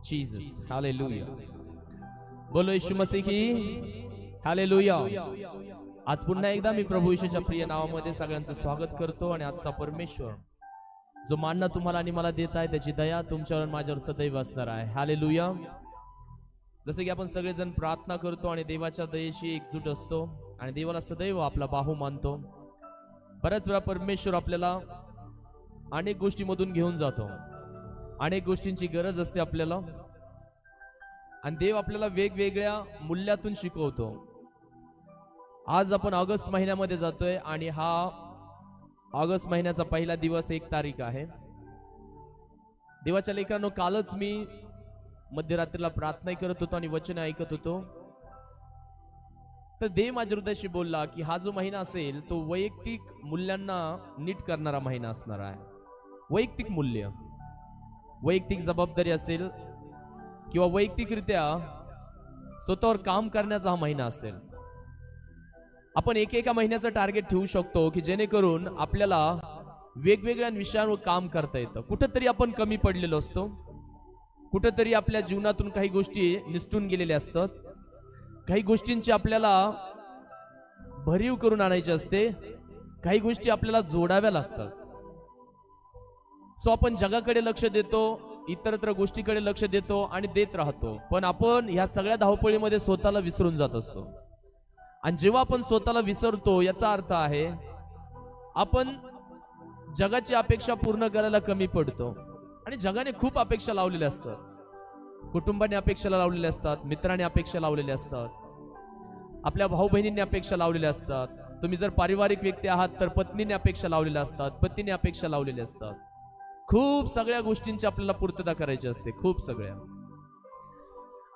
Jesus, hallelujah. बोलो येशू मसीह की hallelujah. आज पुन्हा एकदा मी प्रभू येशूच्या प्रिय नावामध्ये सगळ्यांचं स्वागत करतो आणि आजचा परमेश्वर जो मानना तुम्हाला आणि मला देत आहे त्याची दया तुमच्यावर आणि माझ्यावर सदैव असणार आहे. हालेलुया. जसे की आपण सगळेजण प्रार्थना करतो आणि देवाच्या दयेशी एकजूट असतो आणि देवाला सदैव आपला बाहू मानतो. बऱ्याच वेळा परमेश्वर आपल्याला अनेक गोष्टींमधून घेऊन जातो, अनेक गोष्टींची गरज असते आपल्याला आणि देव आपल्याला वेगवेगळ्या मूल्यातून शिकवतो. आज आपण ऑगस्ट महिन्यामध्ये जातोय आणि हा ऑगस्ट महिन्याचा पहिला दिवस 1 तारीख आहे. देवाच्या लेकरांनो, कालच मी मध्यरात्रीला प्रार्थना करत होतो आणि वचन ऐकत होतो, तर देव माझ्या हृदयाशी बोलला की हा जो महिना असेल तो वैयक्तिक मूल्यांना नीट करणारा महिना असणार आहे. वैयक्तिक मूल्य, वैयक्तिक जबाबदारी असेल किंवा वैयक्तिकरित्या स्वतःवर काम करण्याचा हा महिना असेल. आपण एकेका महिन्याचं टार्गेट ठेवू शकतो की जेणेकरून आपल्याला वेगवेगळ्या विषयांवर काम करता येतं. कुठंतरी आपण कमी पडलेलो असतो, कुठंतरी आपल्या जीवनातून काही गोष्टी निसटून गेलेल्या असतात, काही गोष्टींची आपल्याला भरीव करून आणायची असते, काही गोष्टी आपल्याला जोडाव्या लागतात. सो आपण जगाकडे लक्ष देतो, इतरत्र गोष्टीकडे लक्ष देतो आणि देत राहतो, पण आपण ह्या सगळ्या धावपळीमध्ये स्वतःला विसरून जात असतो. आणि जेव्हा आपण स्वतःला विसरतो याचा अर्थ आहे आपण जगाची अपेक्षा पूर्ण करायला कमी पडतो. आणि जगाने खूप अपेक्षा लावलेल्या असतात, कुटुंबाने अपेक्षा लावलेल्या असतात, मित्रांनी अपेक्षा लावलेल्या असतात, आपल्या भाऊ बहिणींनी अपेक्षा लावलेल्या असतात. तुम्ही जर पारिवारिक व्यक्ती आहात तर पत्नीने अपेक्षा लावलेल्या असतात, पतीने अपेक्षा लावलेल्या असतात. खूप सगळ्या गोष्टींची आपल्याला पूर्तता करायची असते, खूप सगळ्या.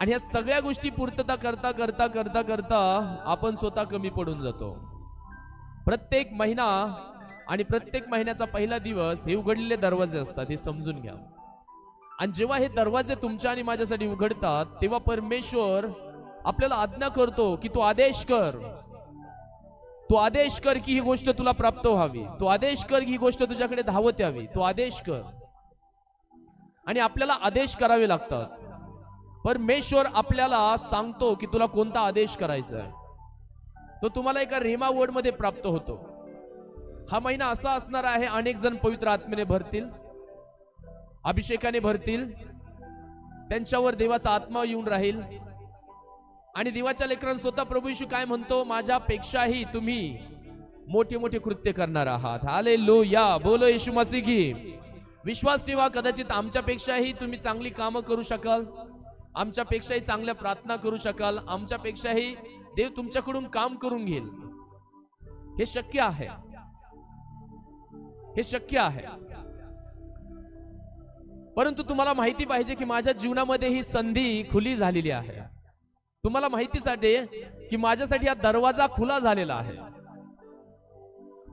आणि या सगळ्या गोष्टी पूर्तता करता करता करता करता आपण स्वतः कमी पडून जातो. प्रत्येक महिना आणि प्रत्येक महिन्याचा पहिला दिवस हे उघडलेले दरवाजे असतात, हे समजून घ्या. आणि जेव्हा हे दरवाजे तुमच्या आणि माझ्यासाठी उघडतात तेव्हा परमेश्वर आपल्याला आज्ञा करतो की तू आदेश कर, तू आदेश कर की ही गोष्ट तुला प्राप्त व्हावी, तू आदेश कर की ही गोष्ट तुझ्याकडे धावत यावी, तू आदेश कर. आणि आपल्याला आदेश करावे लागतात. परमेश्वर आपल्याला सांगतो की तुला कोणता आदेश करायचा आहे, तो तुम्हाला एका रेमा वर्ड मध्ये प्राप्त होतो. हा महिना असा असणार आहे, अनेक जण पवित्र आत्मेने भरतील, अभिषेकाने भरतील, त्यांच्यावर देवाचा आत्मा येऊन राहील. आणि देवाच्या लेकरांना स्वतः प्रभू येशू काय म्हणतो, माझ्यापेक्षाही तुम्ही मोठे मोठे कृत्य करणार आहात. हालेलुया. बोलो येशू मसीह की. विश्वास ठेवा, कदाचित आमच्यापेक्षाही तुम्ही चांगली कामं करू शकाल, आमच्यापेक्षाही चांगल्या प्रार्थना करू शकाल, आमच्यापेक्षाही देव तुमच्याकडून काम करून घेईल. हे शक्य आहे, हे शक्य आहे. परंतु तुम्हाला माहिती पाहिजे की माझ्या जीवनामध्ये ही संधी खुली झालेली आहे. तुम्हाला माहितीसाठी की माझ्यासाठी हा दरवाजा खुला झालेला आहे.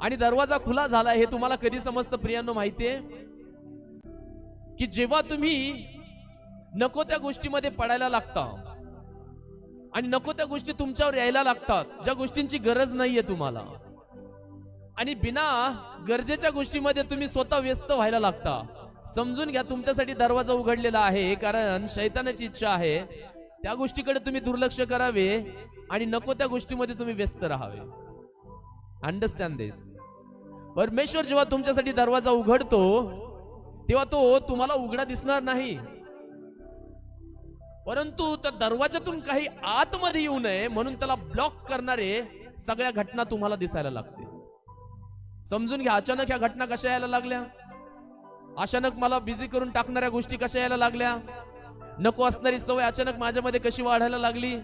आणि दरवाजा खुला झाला हे तुम्हाला कधी समजतं प्रियांनो माहितीये, की जेव्हा तुम्ही नको त्या गोष्टीमध्ये पडायला लागता आणि नको त्या गोष्टी तुमच्यावर यायला लागतात, ज्या गोष्टींची गरज नाहीये तुम्हाला, आणि बिना गरजेच्या गोष्टीमध्ये तुम्ही स्वतः व्यस्त व्हायला लागता. समजून घ्या, तुमच्यासाठी दरवाजा उघडलेला आहे, कारण शैतानाची इच्छा आहे त्या गोष्टीकडे तुम्ही दुर्लक्ष करावे आणि नको त्या गोष्टीमध्ये तुम्ही व्यस्त राहावे. अंडरस्टँड दिस. परमेश्वर जेव्हा तुमच्यासाठी दरवाजा उघडतो तेव्हा तो तुम्हाला उघडा दिसणार नाही, परंतु त्या दरवाजातून काही आतमध्ये येऊ नये म्हणून त्याला ब्लॉक करणारे सगळ्या घटना तुम्हाला दिसायला लागते. समजून घ्या, अचानक ह्या घटना कशा यायला लागल्या, अचानक मला बिझी करून टाकणाऱ्या गोष्टी कशा यायला लागल्या, नको असणारी सवय अचानक माझ्यामध्ये कशी वाढायला लागली,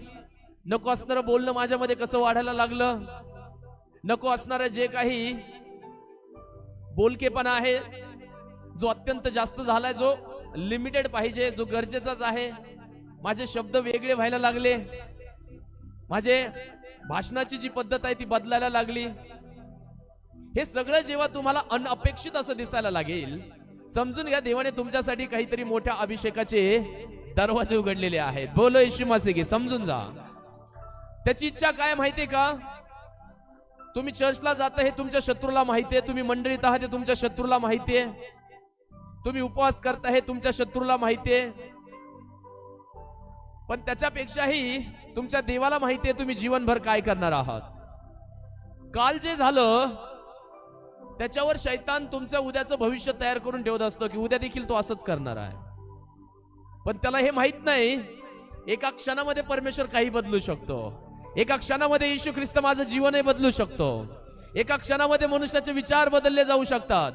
नको असणारं बोलणं माझ्यामध्ये कसं वाढायला लागलं, नको असणारं जे काही बोलकेपणा आहे जो अत्यंत जास्त झालाय, जो लिमिटेड पाहिजे, जो गरजेचाच आहे, माझे शब्द वेगळे व्हायला लागले, माझे भाषणाची जी पद्धत आहे ती बदलायला लागली. हे सगळं जेव्हा तुम्हाला अनपेक्षित असं दिसायला लागेल, समजून घ्या देवाने तुमच्यासाठी काहीतरी मोठ्या अभिषेकाचे दरवाजे उघडलेले आहेत. बोलो येशू मसीह की. समजून जा. त्याची इच्छा काय माहितीये का, तुम्ही चर्चला जाता हे तुमच्या शत्रूला माहितीये, तुम्ही मंडळीत आहात हे तुमच्या शत्रूला माहितीये, तुम्ही उपवास करता हे तुमच्या शत्रूला माहितीये, पण त्याच्यापेक्षाही तुमच्या देवाला माहिती आहे तुम्ही जीवनभर काय करणार आहात. काल जे झालं त्याच्यावर शैतान तुमचं उद्याचं भविष्य तयार करून ठेवत असतो की उद्या देखील तो असंच करणार आहे. पण त्याला हे माहित नाही एका क्षणामध्ये परमेश्वर काही बदलू शकतो. एका क्षणामध्ये येशू ख्रिस्त माझं जीवनही बदलू शकतो. एका क्षणामध्ये मनुष्याचे विचार बदलले जाऊ शकतात.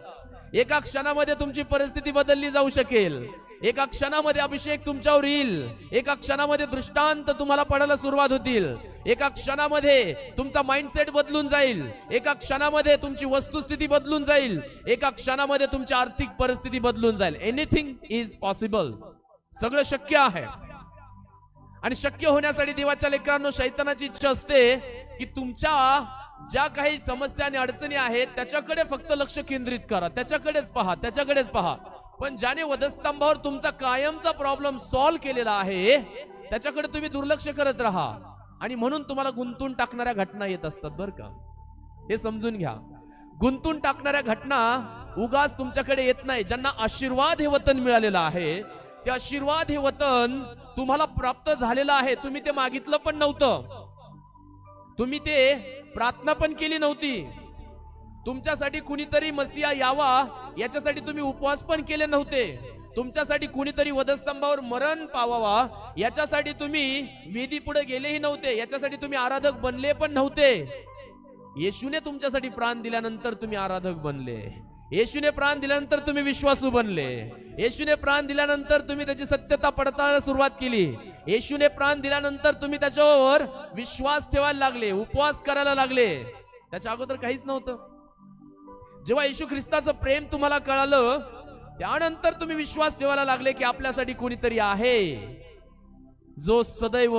एका क्षणामध्ये तुमची परिस्थिती बदलली जाऊ शकेल. एका क्षणामध्ये अभिषेक तुमच्यावर येईल. एका क्षणामध्ये दृष्टांत तुम्हाला पडायला सुरुवात होतील. एका क्षणामध्ये तुमचा माइंडसेट बदलून जाईल. एका क्षणामध्ये तुमची वस्तुस्थिती बदलून जाईल. एका क्षणामध्ये तुमची आर्थिक परिस्थिती बदलून जाईल. Anything is possible. सगळं शक्य आहे. आणि शक्य होण्यासाठी देवाच्या लेकरांनो शैतानाची इच्छा असते की तुमच्या ज्या काही समस्या आणि अडचणी आहेत त्याच्याकडे फक्त लक्ष केंद्रित करा. त्याच्याकडेच पहा, त्याच्याकडेच पहा. पण ज्याने वधस्तंभावर तुमचा कायमचा प्रॉब्लेम सॉल्व्ह केलेला आहे त्याच्याकडे तुम्ही दुर्लक्ष करत राहा. आणि म्हणून तुम्हाला गुंतून टाकणाऱ्या घटना येत असतात. बरं का, हे समजून घ्या. गुंतून टाकणाऱ्या घटना उगाच तुमच्याकडे येत नाही. ज्यांना आशीर्वाद हे वतन मिळालेलं आहे ते आशीर्वाद हे वतन तुम्हाला प्राप्त झालेलं आहे. तुम्ही ते मागितलं पण नव्हतं. तुम्ही ते प्रार्थना पण केली नव्हती. तुमच्यासाठी कुणीतरी मसिया यावा याच्यासाठी तुम्ही उपवास पण केले नव्हते. तुमच्यासाठी कुणीतरी वधस्तंभावर मरण पावावा याच्यासाठी तुम्ही वेदी पुढे गेलेही नव्हते. याच्यासाठी तुम्ही आराधक बनले पण नव्हते. येशूने तुमच्यासाठी प्राण दिल्यानंतर तुम्ही आराधक बनले. येशूने प्राण दिल्यानंतर तुम्ही विश्वासू बनले. येशूने प्राण दिल्यानंतर तुम्ही त्याची सत्यता पडताळायला सुरुवात केली. येशूने प्राण दिल्यानंतर तुम्ही त्याच्यावर विश्वास ठेवायला लागले, उपवास करायला लागले. त्याच्या अगोदर काहीच नव्हतं. जेव्हा येशू ख्रिस्ताचं प्रेम तुम्हाला कळालं त्यानंतर तुम्ही विश्वास ठेवायला लागले की आपल्यासाठी कोणीतरी आहे जो सदैव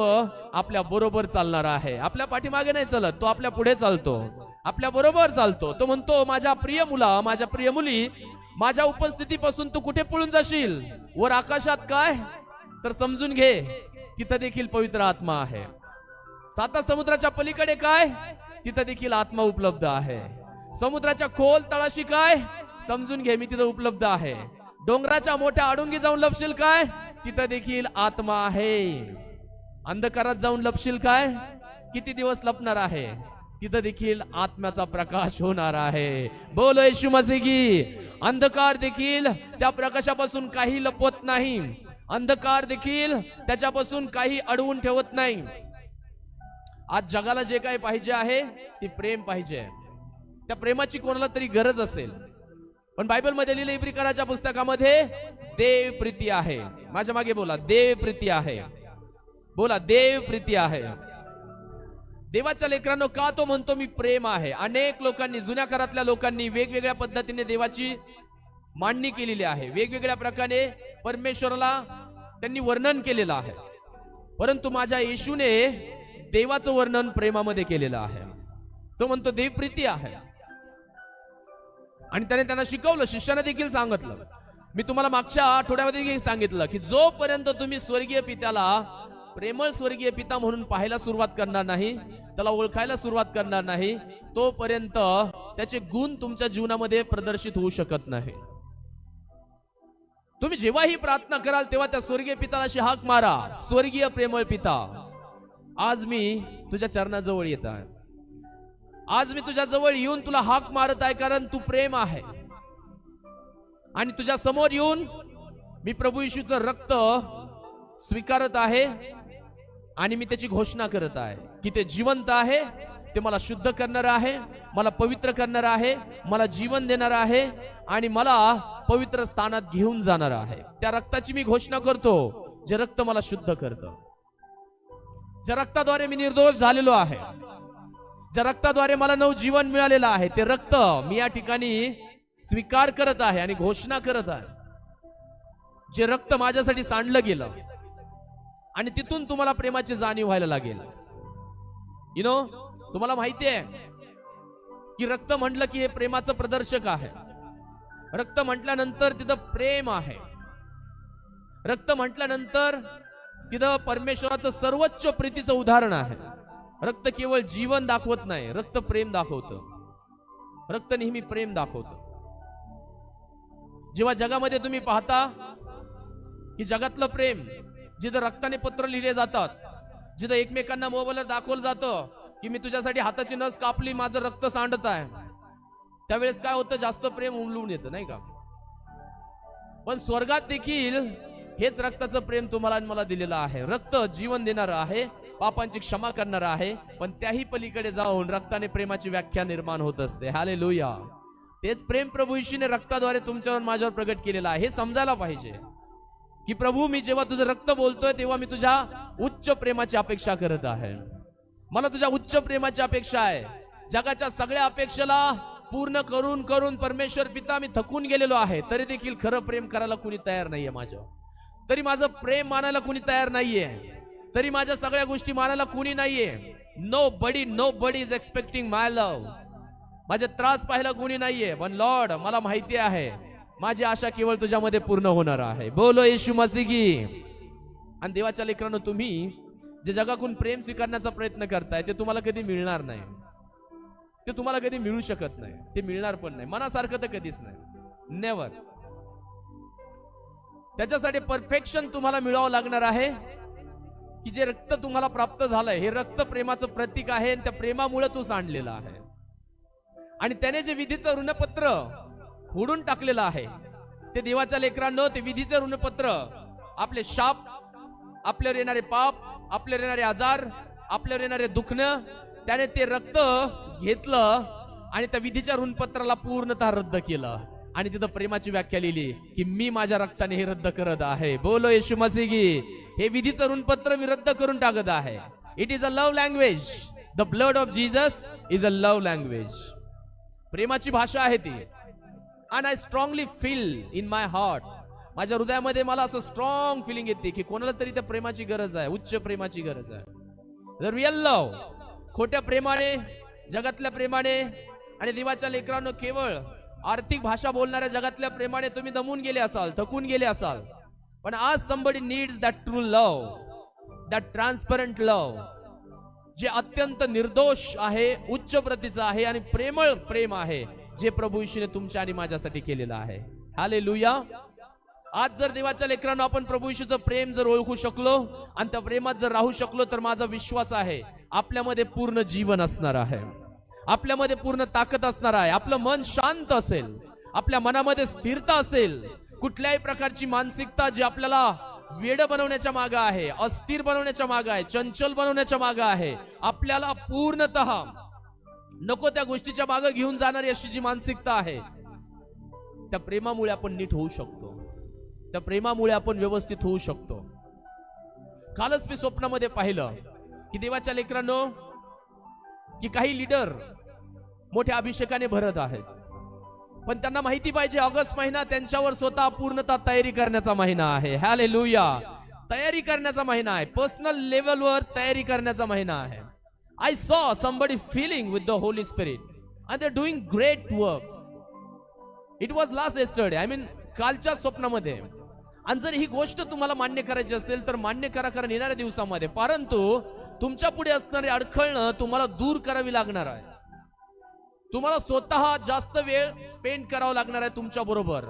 आपल्या बरोबर चालणार आहे. आपल्या पाठीमागे नाही चालत, तो आपल्या पुढे चालतो, आपल्या बरोबर चालतो. तो म्हणतो माझ्या प्रिय मुला, माझ्या प्रिय मुली, माझ्या उपस्थितीपासून तू कुठे पळून जाशील? वर आकाशात काय? तर समजून घे तिथं देखील पवित्र आत्मा आहे. साता समुद्राच्या पलीकडे काय? तिथं देखील आत्मा उपलब्ध आहे. समुद्राच्या खोल तळाशी काय? समजून घे मी तिथं उपलब्ध आहे. डोंगराच्या मोठ्या आडुंगी जाऊन लपशील काय? तिथं देखील आत्मा आहे. अंधकारात जाऊन लपशील काय? किती दिवस लपणार आहे? तिथं देखील आत्म्याचा प्रकाश होणार आहे. बोलो येशू मसीह की. अंधकार देखील त्या प्रकाशापासून काही लपवत नाही. अंधकार देखील त्याच्यापासून काही अडवून ठेवत नाही. आज जगाला जे काही पाहिजे आहे ते प्रेम पाहिजे. त्या प्रेमाची कोणाला तरी गरज असेल. पण बायबल मध्ये लिहिलं इब्रिकराच्या पुस्तकामध्ये देव प्रीती आहे. माझ्या मागे बोला, देव प्रीती आहे. बोला, देव प्रीती आहे. देवाच्या लेकरांनो का तो म्हणतो मी प्रेम आहे? अनेक लोकांनी, जुन्या काळातल्या लोकांनी वेगवेगळ्या पद्धतीने देवाची मांडणी केलेली आहे. वेगवेगळ्या प्रकारे परमेश्वराला त्यांनी वर्णन केलेलं आहे. परंतु माझ्या येशूने देवाचं वर्णन प्रेमामध्ये केलेलं आहे. तो म्हणतो देव प्रीती आहे. आणि त्याने त्यांना शिकवलं, शिष्याने देखील सांगितलं. मी तुम्हाला मागच्या आठवड्यामध्ये सांगितलं की जोपर्यंत तुम्ही स्वर्गीय पित्याला प्रेमळ स्वर्गीय पिता म्हणून पाहायला सुरुवात करणार नाही, त्याला ओळखायला सुरुवात करणार नाही, तोपर्यंत त्याचे गुण तुमच्या जीवनामध्ये प्रदर्शित होऊ शकत नाही. तुम्ही जेव्हाही प्रार्थना कराल तेव्हा त्या स्वर्गीय पिताला अशी हाक मारा, स्वर्गीय प्रेमळ पिता, आज मी तुझ्या चरणाजवळ येत आहे. आज मी तुझ्या जवळ येऊन तुला हाक मारत आहे कारण तू प्रेम आहे. आणि तुझ्या समोर येऊन मी प्रभू येशूचं रक्त स्वीकारत आहे आणि मी त्याची घोषणा करत आहे की ते जिवंत आहे, ते मला शुद्ध करणार आहे, मला पवित्र करणार आहे, मला जीवन देणार आहे आणि मला पवित्र स्थानात घेऊन जाणार आहे. त्या रक्ताची मी घोषणा करतो, जे रक्त मला शुद्ध करतं, ज्या रक्ताद्वारे मी निर्दोष झालेलो आहे, ज्या रक्ताद्वारे मला नवजीवन मिळालेलं आहे, ते रक्त मी या ठिकाणी स्वीकार करत आहे आणि घोषणा करत आहे. जे रक्त माझ्यासाठी सांडलं गेलं आणि तिथून तुम्हाला प्रेमाची जाणीव व्हायला लागेल. तुम्हाला माहिती आहे की रक्त म्हटलं की हे प्रेमाचं प्रदर्शक आहे. रक्त म्हटल्यानंतर तिथं प्रेम आहे. रक्त म्हटल्यानंतर तिथं परमेश्वराचं सर्वोच्च प्रीतीचं उदाहरण आहे. रक्त केवळ जीवन दाखवत नाही, रक्त प्रेम दाखवतं. रक्त नेहमी प्रेम दाखवतं. जेव्हा जगामध्ये तुम्ही पाहता की जगातलं प्रेम जिथं रक्ताने पत्र लिहिले जातात, जिथं एकमेकांना मोबाईलवर दाखवलं जातं की मी तुझ्यासाठी हाताची नस कापली, माझं रक्त सांडत आहे, त्यावेळेस काय होतं, जास्त प्रेम उमलून येतं नाही का? पण स्वर्गात देखील हेच रक्ताचं प्रेम तुम्हाला आणि मला दिलेलं आहे. रक्त जीवन देणारं आहे, पापांची क्षमा करणारं आहे, पण त्याही पलीकडे जाऊन रक्ताने प्रेमाची व्याख्या निर्माण होत असते. हालेलुया. तेच प्रेम प्रभू येशूने रक्ताद्वारे तुमच्यावर माझ्यावर प्रगट केलेलं आहे. हे समजायला पाहिजे की प्रभू, मी जेव्हा तुझं रक्त बोलतोय तेव्हा मी तुझ्या उच्च प्रेमाची अपेक्षा करत आहे. मला तुझ्या उच्च प्रेमाची अपेक्षा आहे. जगाच्या सगळ्या अपेक्षेला पूर्ण करून करून परमेश्वर पिता मी थकून गेलेलो आहे, तरी देखील खरं प्रेम करायला कुणी तयार नाहीये माझ्यावर. तरी माझं प्रेम मानायला कुणी तयार नाहीये, तरी माझ्या सगळ्या गोष्टी मानायला कुणी नाहीये. Nobody is expecting my love. माझे त्रास पाहायला कुणी नाहीये, पण लॉर्ड मला माहिती आहे माझी आशा केवळ तुझ्यामध्ये पूर्ण होणार आहे. बोलो येशू मसीह की. आणि देवाच्या लेकरांनो, तुम्ही जे जगाकडून प्रेम स्वीकारण्याचा प्रयत्न करताय ते तुम्हाला कधी मिळणार नाही. ते तुम्हाला कधी मिळू शकत नाही, ते मिळणार पण नाही. मनासारखं तर कधीच नाही, नेव्हर. त्याच्यासाठी परफेक्शन तुम्हाला मिळवावं लागणार आहे. की जे रक्त तुम्हाला प्राप्त झालंय हे रक्त प्रेमाचं प्रतीक आहे, आणि त्या प्रेमामुळे तू सांडलेला आहे. आणि त्याने जे विधीचं ऋणपत्र फोडून टाकलेलं आहे, ते देवाच्या लेकरांनो, ते विधीचं ऋणपत्र, आपले शाप, आपल्यावर येणारे पाप, आपल्यावर येणारे आजार, आपल्यावर येणारे दुखणं, त्याने ते रक्त घेतलं आणि त्या विधीच्या ऋणपत्राला पूर्णतः रद्द केलं. आणि तिथं प्रेमाची व्याख्या लिहिली की मी माझ्या रक्ताने हे रद्द करत आहे. बोलो येशू मसीह की. हे विधीचं ऋणपत्र मी रद्द करून टाकत आहे. It is a love language. The blood of Jesus is a love language. प्रेमाची भाषा आहे ती. And I strongly feel in my heart. माझ्या हृदयामध्ये मला असं स्ट्रॉंग फिलिंग येते की कोणाला तरी त्या प्रेमाची गरज आहे, उच्च प्रेमाची गरज आहे. The real love. खोट्या प्रेमाने, जगातल्या प्रेमाने आणि देवाच्या लेकरांनो केवळ आर्थिक भाषा बोलणाऱ्या जगातल्या प्रेमाने तुम्ही दमून गेले असाल, थकून गेले असाल. पण आज somebody needs that true love, that transparent love, जे अत्यंत निर्दोष आहे, उच्च प्रतीचं आहे आणि प्रेमळ प्रेम आहे, जे प्रभू येशूने तुमच्या आणि माझ्यासाठी केलेलं आहे. हालेलुया. आज जर देवाच्या लेकरांनो आपण प्रभू येशूचं प्रेम जर ओळखू शकलो आणि त्या प्रेमात जर राहू शकलो, तर माझा विश्वास आहे आपल्यामध्ये पूर्ण जीवन असणार आहे, आपल्यामध्ये पूर्ण ताकद असणार आहे, आपलं मन शांत असेल, आपल्या मनामध्ये स्थिरता असेल. कुठल्याही प्रकारची मानसिकता जी आपल्याला वेड बनवण्याच्या मागे आहे, अस्थिर बनवण्याच्या मागे आहे, चंचल बनवण्याच्या मागे आहे, आपल्याला पूर्णतः नको त्या गोष्टीच्या मागे घेऊन जाणारी अशी जी मानसिकता आहे, त्या प्रेमामुळे आपण नीट होऊ शकतो. त्या प्रेमामुळे आपण व्यवस्थित होऊ शकतो. कालच मी स्वप्नामध्ये पाहिलं की देवाच्या लेकरांनो, की काही लीडर मोठ्या अभिषेकाने भरत आहेत, पण त्यांना माहिती पाहिजे ऑगस्ट महिना त्यांच्यावर स्वतः पूर्णतः तयारी करण्याचा महिना आहे. हालेलुया. तयारी करण्याचा महिना आहे, पर्सनल लेवलवर तयारी करण्याचा महिना आहे. I saw somebody feeling with the Holy spirit and they are doing great works. It was last yesterday, I mean कालच्या स्वप्नामध्ये. आणि जर ही गोष्ट तुम्हाला मान्य करायची असेल तर मान्य करा, कारण येणाऱ्या दिवसामध्ये. परंतु तुमच्या पुढे असणारे अडखळणं तुम्हाला दूर करावी लागणार आहे. तुम्हाला स्वतः जास्त वेळ स्पेंड करावा लागणार आहे तुमच्या बरोबर.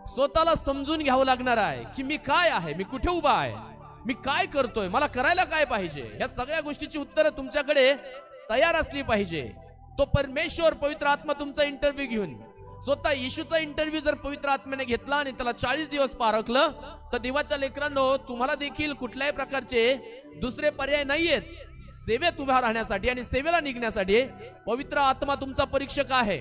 स्वतःला समजून घ्यावं लागणार आहे की मी काय आहे, मी कुठे उभा आहे, मी काय करतोय, मला करायला काय पाहिजे. या सगळ्या गोष्टीची उत्तरं तुमच्याकडे तयार असली पाहिजे. तो परमेश्वर पवित्र आत्मा तुमचा इंटरव्ह्यू घेऊन, स्वतः येशूचा इंटरव्ह्यू जर पवित्र आत्म्याने घेतला आणि त्याला 40 दिवस पारखलं, तर देवाच्या लेकरांनो, तुम्हाला देखील कुठल्याही प्रकारचे दुसरे पर्याय नाहीयेत सेवेत उभा राहण्यासाठी आणि सेवेला निघण्यासाठी. पवित्र आत्मा तुमचा परीक्षक आहे.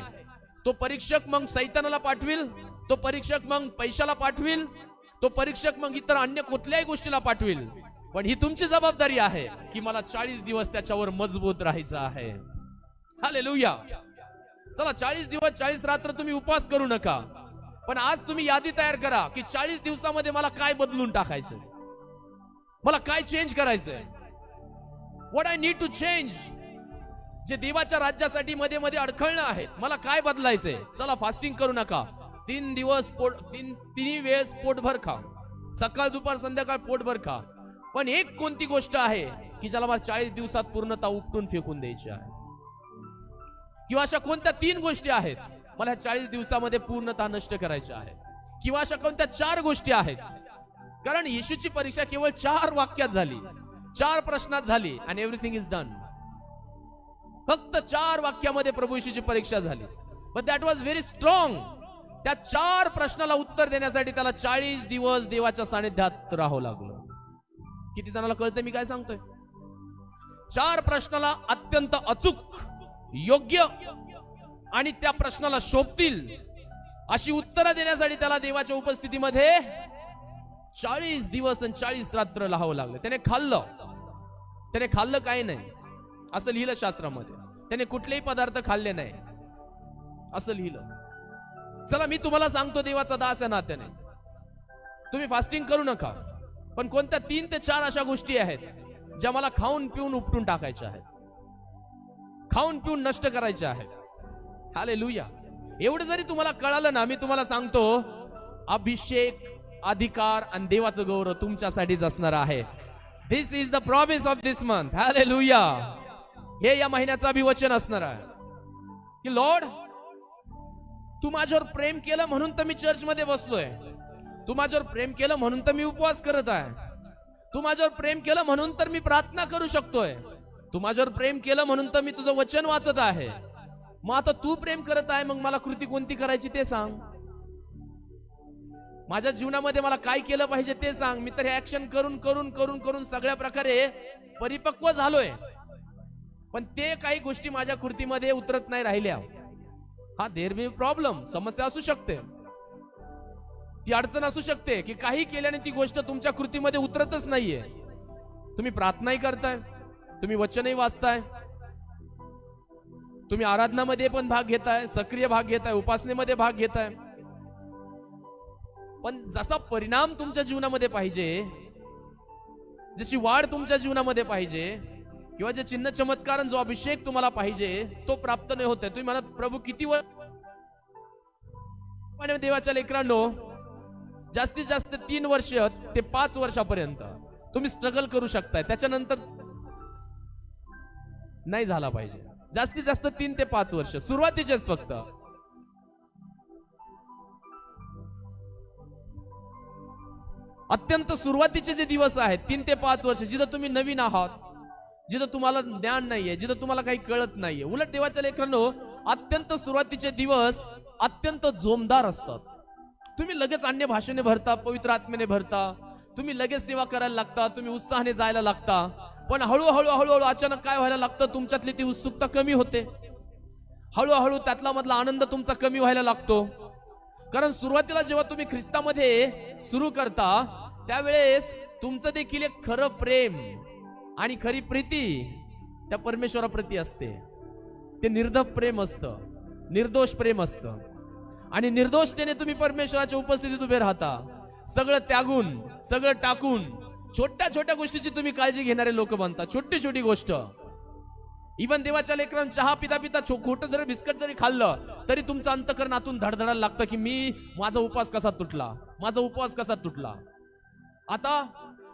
तो परीक्षक मग सैतानाला पाठविल, तो परीक्षक मग पैशाला पाठविल, तो परीक्षक मग इतर अन्य कुठल्याही गोष्टीला पाठविल. पण ही तुमची जबाबदारी आहे की मला 40 दिवस त्याच्यावर मजबूत राहायचं आहे. हालेलुया. चला, 40 दिवस 40 रात्र तुम्ही उपवास करू नका, पण आज तुम्ही यादी तयार करा की 40 दिवसामध्ये मला काय बदलून टाकायचं, मला काय चेंज करायचंय. What I need to change. जे देवाच्या राज्यासाठी मध्ये मध्ये अडखळणं आहेत, मला काय बदलायचंय. चला, फास्टिंग करू नका. 3 दिवस तिन्ही वेळेस पोटभर खा, सकाळ दुपार संध्याकाळ पोटभर खा. पण एक कोणती गोष्ट आहे की ज्याला मला 40 दिवसात पूर्णतः उपटून फेकून द्यायची आहे, किंवा अशा कोणत्या 3 गोष्टी आहेत मला 40 दिवसामध्ये पूर्णतः नष्ट करायच्या आहेत, किंवा अशा कोणत्या 4 गोष्टी आहेत कारण येशूची परीक्षा केवळ 4 वाक्यात झाली, 4 प्रश्नात झाली आणि एव्हरीथिंग इज डन. फक्त 4 वाक्यामध्ये प्रभू येशूची परीक्षा झाली. But that was very strong. त्या 4 प्रश्नाला उत्तर देण्यासाठी त्याला 40 दिवस देवाच्या सानिध्यात राहावं लागलं. किती जणांना कळतंय मी काय सांगतोय? 4 प्रश्नाला अत्यंत अचूक, योग्य आणि त्या प्रश्नाला शोभतील अशी उत्तरं देण्यासाठी त्याला देवाच्या उपस्थितीमध्ये 40 दिवस आणि 40 रात्र राहावं लागलं. त्याने खाल्लं काही नाही असं लिहिलं शास्त्रामध्ये. त्याने कुठलेही पदार्थ खाल्ले नाही असं लिहिलं. चला मी तुम्हाला सांगतो देवाचा दास आहे नात्याने, तुम्ही फास्टिंग करू नका, पण कोणत्या 3 ते 4 अशा गोष्टी आहेत ज्या मला खाऊन पिऊन उपटून टाकायच्या आहेत, खाऊन पिऊन नष्ट करायच्या आहेत. हालेलुया. एवढं जरी तुम्हाला कळालं ना, मी तुम्हाला सांगतो अभिषेक, अधिकार आणि देवाचं गौरव तुमच्यासाठीच असणार आहे. This is the promise of this month. Hallelujah. हे या महिन्याचं अभिवचन असणार आहे की लॉर्ड, तू माझ्यावर प्रेम केलं म्हणून तर मी चर्चमध्ये बसलोय, तू माझ्यावर प्रेम केलं म्हणून तर मी उपवास करत आहे, तू माझ्यावर प्रेम केलं म्हणून तर मी प्रार्थना करू शकतोय, तू माझ्यावर प्रेम केलं म्हणून तर मी तुझं वचन वाचत आहे. मग आता तू प्रेम करत आहे, मग मला कृती कोणती करायची ते सांग. माझ्या जीवनामध्ये मला काय केलं पाहिजे ते सांग. मी तर हे ऍक्शन करून करून करून करून सगळ्या प्रकारे परिपक्व झालोय, पण ते काही गोष्टी माझ्या कृतीमध्ये उतरत नाही राहिल्या. हा देर बी प्रॉब्लेम, समस्या असू शकते, ती अडचण असू शकते की काही केल्याने ती गोष्ट तुमच्या कृतीमध्ये उतरतच नाहीये. तुम्ही प्रार्थनाही करताय, तुम्ही वचनही वाचताय, तुम्ही आराधनामध्ये पण भाग घेताय, सक्रिय भाग घेताय, उपासनेमध्ये भाग घेताय, पण जसा परिणाम तुमच्या जीवनामध्ये पाहिजे, जशी वाढ तुमच्या जीवनामध्ये पाहिजे, किंवा जे चिन्ह चमत्कार, जो अभिषेक तुम्हाला पाहिजे तो प्राप्त नाही होत. तुम्ही म्हणत प्रभू किती देवाच्या लेकरांनो, जास्तीत जास्त 3 वर्ष ते 5 वर्षापर्यंत तुम्ही स्ट्रगल करू शकताय, त्याच्यानंतर नाही झाला पाहिजे. जास्तीत जास्त 3 ते 5 वर्ष सुरुवातीचेच फक्त. अत्यंत सुरुवातीचे जे दिवस आहेत 3 ते 5 वर्ष, जिथं तुम्ही नवीन आहात, जिथं तुम्हाला ज्ञान नाहीये, जिथं तुम्हाला काही कळत नाहीये. उलट देवाच्या लेकरांनो, अत्यंत सुरुवातीचे दिवस अत्यंत जोमदार असतात. तुम्ही लगेच अन्य भाषेने भरता, पवित्र आत्म्याने भरता, तुम्ही लगेच सेवा करायला लागता, तुम्ही उत्साहाने जायला लागता. पण हळूहळू हळूहळू अचानक काय व्हायला लागतं, तुमच्यातली ती उत्सुकता कमी होते. हळूहळू त्यातला मधला आनंद तुमचा कमी व्हायला लागतो. कारण सुरुवातीला जेव्हा तुम्ही ख्रिस्तामध्ये सुरू करता, त्यावेळेस तुमचं देखील एक खरं प्रेम आणि खरी प्रीती त्या परमेश्वराप्रती असते. ते निर्धप प्रेम असतं, निर्दोष प्रेम असतं, आणि निर्दोषतेने तुम्ही परमेश्वराच्या उपस्थितीत उभे राहता. सगळं त्यागून, सगळं टाकून, छोट्या छोट्या गोष्टीची तुम्ही काळजी घेणारे लोक बनता. छोटी छोटी गोष्ट, इवन देवाच्या लेकरांना चहा पिता पिता खोटं जरी बिस्कट जरी खाल्लं तरी तुमचं अंतकरण आतून धडधडायला लागतं की माझा उपवास कसा तुटला, माझा उपवास कसा तुटला. आता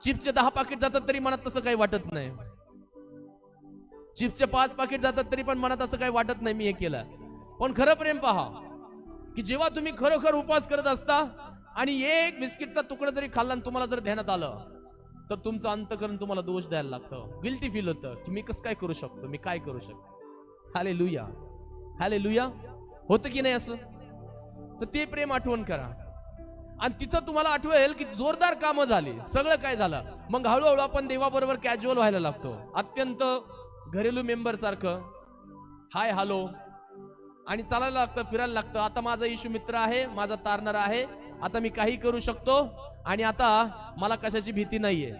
चिप्सचे 10 पाकिट जातात तरी मनात तसं काही वाटत नाही, चिप्सचे 5 पाकिट जातात तरी पण मनात असं काही वाटत नाही मी हे केलं. पण खरं प्रेम पहा की जेव्हा तुम्ही खरोखर उपवास करत असता आणि एक बिस्किटचा तुकडा जरी खाल्ला आणि तुम्हाला जर ध्यानात आलं, तर तुमचं अंतकरण तुम्हाला दोष द्यायला लागतं, गिल्टी फील होतं की मी कसं काय करू शकतो, मी काय करू शकतो. Hallelujah, hallelujah. होतं की नाही असं? तर ते प्रेम आठवण करा, आणि तिथं तुम्हाला आठवेल की जोरदार कामं झाली, सगळं काय झालं. मग हळूहळू आपण देवाबरोबर कॅज्युअल व्हायला लागतो, अत्यंत घरेलू मेंबर सारखं हाय हॅलो, आणि चालायला लागतं, फिरायला लागतं. आता माझा येशू मित्र आहे, माझा तारणारा आहे, आता मी काही करू शकतो, आणि आता मला कशाची भीती नाहीये.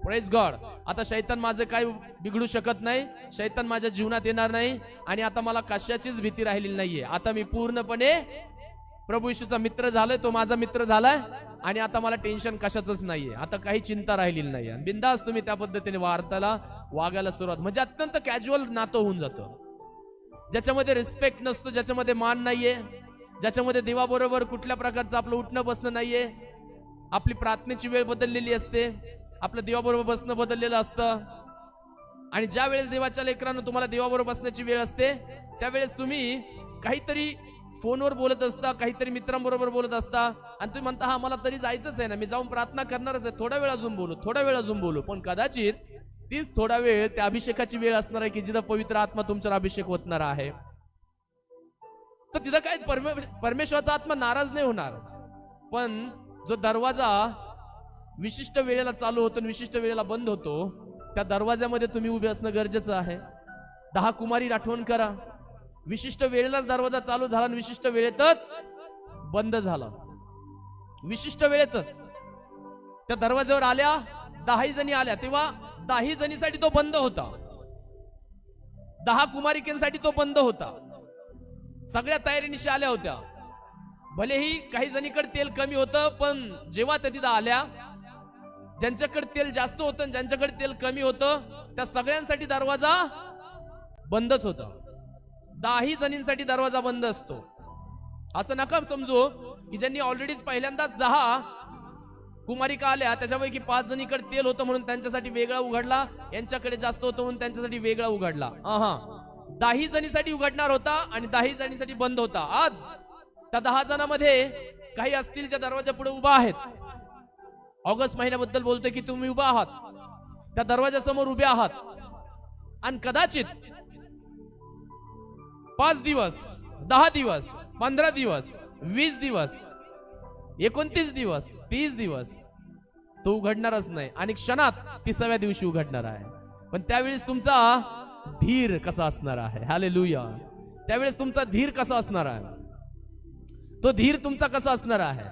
Praise God. आता शैतान माझं काही बिघडू शकत नाही, शैतान माझ्या जीवनात येणार नाही, आणि आता मला कशाचीच भीती राहिलेली नाहीये. आता मी पूर्णपणे प्रभू येशूचा मित्र झालोय, तो माझा मित्र झालाय, आणि आता मला टेन्शन कशाचंच नाहीये, आता काही चिंता राहिलेली नाहीये. बिंदास तुम्ही त्या पद्धतीने वागायला सुरुवात, म्हणजे अत्यंत कॅज्युअल नातं होऊन जातं, ज्याच्यामध्ये रिस्पेक्ट नसतो, ज्याच्यामध्ये मान नाहीये, ज्याच्यामध्ये देवाबरोबर कुठल्या प्रकारचं आपलं उठणं बसणं नाहीये. आपली प्रार्थनेची वेळ बदललेली असते, आपलं देवाबरोबर बसणं बदललेलं असतं, आणि ज्या वेळेस देवाच्या लेकरांना तुम्हाला देवाबरोबर बसण्याची वेळ असते, त्यावेळेस तुम्ही काहीतरी फोनवर बोलत असता, काहीतरी मित्रांबरोबर बोलत असता आणि तुम्ही म्हणता हा मला तरी जायचंच आहे ना, मी जाऊन प्रार्थना करणारच आहे, थोडा वेळ अजून बोलू, थोडा वेळ अजून बोलू. पण कदाचित तीच थोडा वेळ त्या अभिषेकाची वेळ असणार आहे की जिथं पवित्र आत्मा तुमच्यावर अभिषेक होतणार आहे. तर तिथं काय परमेश्वराचा आत्मा नाराज नाही होणार. पण जो दरवाजा विशिष्ट वेळेला चालू होतो आणि विशिष्ट वेळेला बंद होतो, त्या दरवाजामध्ये तुम्ही उभे असणं गरजेचं आहे. 10 कुमारी आठवण करा, विशिष्ट वेळेलाच दरवाजा चालू झाला आणि विशिष्ट वेळेतच बंद झाला. विशिष्ट वेळेतच त्या दरवाजावर आल्या, 10 जणी आल्या, तेव्हा 10 जणीसाठी तो बंद होता. 10 कुमारिकेंसाठी तो बंद होता. सगळ्या तयारीनिशी आल्या होत्या. भलेही काही जणीकडे तेल कमी होतं, पण जेव्हा त्या तिथं आल्या, ज्यांच्याकडे तेल जास्त होतं आणि ज्यांच्याकडे तेल कमी होतं, त्या सगळ्यांसाठी दरवाजा बंदच होता. 10 जणींसाठी दरवाजा बंद असतो. असं नका समजू की ज्यांनी ऑलरेडीच पहिल्यांदाच 10 कुमारिका आल्या, त्याच्यापैकी 5 जणीकडे तेल होतं म्हणून त्यांच्यासाठी वेगळा उघडला, यांच्याकडे जास्त होतं म्हणून त्यांच्यासाठी वेगळा उघडला. 10 जणीसाठी उघडणार होता आणि 10 जणीसाठी बंद होता. आज त्या 10 जणांमध्ये काही असतील ज्या दरवाजा पुढे उभा आहेत. ऑगस्ट महिन्याबद्दल बोलतोय की तुम्ही उभा आहात, त्या दरवाजासमोर उभे आहात आणि कदाचित 5 दिवस, 10 दिवस, 15 दिवस, 20 दिवस, 29 दिवस, 30 दिवस तो उघडणारच नाही आणि क्षणात 30व्या दिवशी उघडणार आहे. पण त्यावेळेस तुमचा धीर कसा असणार आहे? हालेलुया. त्यावेळेस तुमचा धीर कसा असणार आहे? तो धीर तुमचा कसा असणार आहे?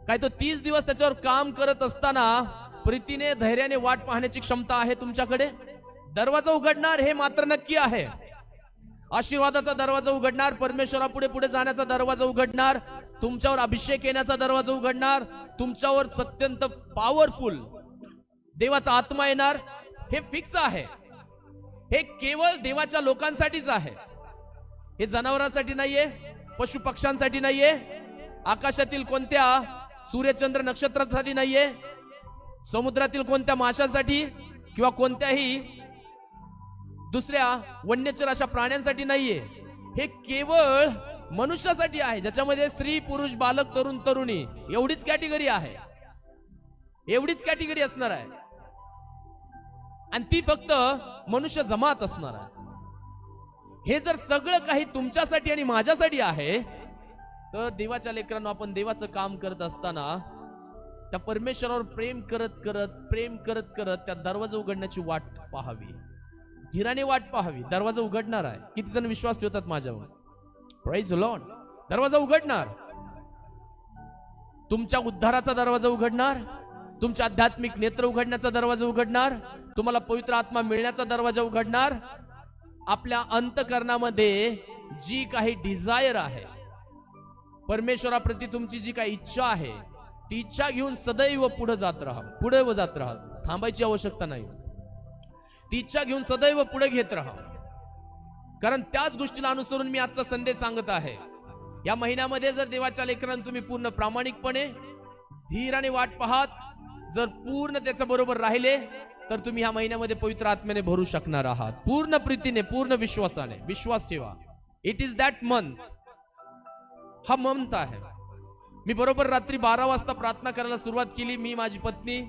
काय तो 30 दिवस त्याच्यावर काम करत असताना प्रीतीने, धैर्याने वाट पाहण्याची क्षमता आहे तुमच्याकडे? दरवाजा उघडणार हे मात्र नक्की आहे. आशीर्वादाचा दरवाजा उघडणार, परमेश्वरापुढे पुढे जाण्याचा दरवाजा उघडणार, तुमच्यावर अभिषेक येण्याचा दरवाजा उघडणार, तुमच्यावर अत्यंत पॉवरफुल देवाचा आत्मा येणार. हे फिक्स आहे. हे केवळ देवाच्या लोकांसाठीच आहे. हे जनावरांसाठी नाहीये, पशु पक्ष्यांसाठी नाहीये, आकाशातील कोणत्या सूर्यचंद्र नक्षत्रासाठी नाहीये, समुद्रातील कोणत्या माशांसाठी किंवा कोणत्याही दुसऱ्या वन्यचर अशा प्राण्यांसाठी नाहीये. हे केवळ मनुष्यासाठी आहे, ज्याच्यामध्ये स्त्री, पुरुष, बालक, तरुण, तरुणी एवढीच कॅटेगरी आहे. एवढीच कॅटेगरी असणार आहे आणि ती फक्त मनुष्य जमात असणार आहे. हे जर सगळं काही तुमच्यासाठी आणि माझ्यासाठी आहे, तर देवाच्या लेकरांना आपण देवाचं काम करत असताना त्या परमेश्वरावर प्रेम करत करत त्या दरवाजा उघडण्याची वाट पाहावी, धीराने वाट पाहावी. दरवाजा उघडणार आहे. किती जण विश्वास ठेवतात माझ्यावर? Praise the Lord. दरवाजा उघडणार, तुमच्या उद्धाराचा दरवाजा उघडणार, तुमच्या आध्यात्मिक नेत्र उघडण्याचा दरवाजा उघडणार, तुम्हाला पवित्र आत्मा मिळण्याचा दरवाजा उघडणार. आपल्या अंतःकरणामध्ये जी काही डिझायर आहे, परमेश्वराप्रती तुमची जी काही इच्छा आहे, ती इच्छा घेऊन सदैव पुढे जात राहा, पुढे व जात राहा. थांबायची आवश्यकता नाही. ती इच्छा घेऊन सदैव पुढे घेत राहा. कारण त्याच गोष्टीला अनुसरून मी आजचा संदेश सांगत आहे. या महिन्यामध्ये जर देवाच्या लेकरांना तुम्ही पूर्ण प्रामाणिकपणे धीराने वाट पाहात, जर पूर्ण त्याच्या बरोबर राहिले, तर तुम्ही ह्या महिन्यामध्ये पवित्र आत्म्याने भरू शकणार आहात. पूर्ण प्रीतीने, पूर्ण विश्वासाने. विश्वास ठेवा. It is that month. हा मंथ आहे. मी बरोबर रात्री 12 वाजता प्रार्थना करायला सुरुवात केली. मी, माझी पत्नी,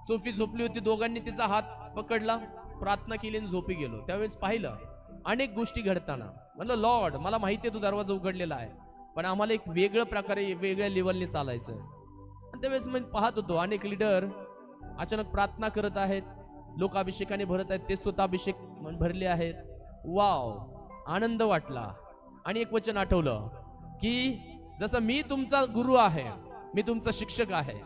सोफी झोपली होती, दोघांनी तिचा हात पकडला, प्रार्थना केली आणि झोपी गेलो. त्यावेळेस पाहिलं अनेक गोष्टी घडताना. म्हणलं लॉर्ड, मला माहिती आहे तू दरवाजा उघडलेला आहे, पण आम्हाला एक वेगळ्या प्रकारे, वेगळ्या लेवलने चालायचं आहे. आणि त्यावेळेस मी पाहत होतो अनेक लीडर अचानक प्रार्थना करत आहेत, लोक अभिषेकाने भरत आहेत, ते स्वतः अभिषेक भरले आहेत. वाव, आनंद वाटला. आणि एक वचन आठवलं की जसं मी तुमचा गुरु आहे, मी तुमचा शिक्षक आहे,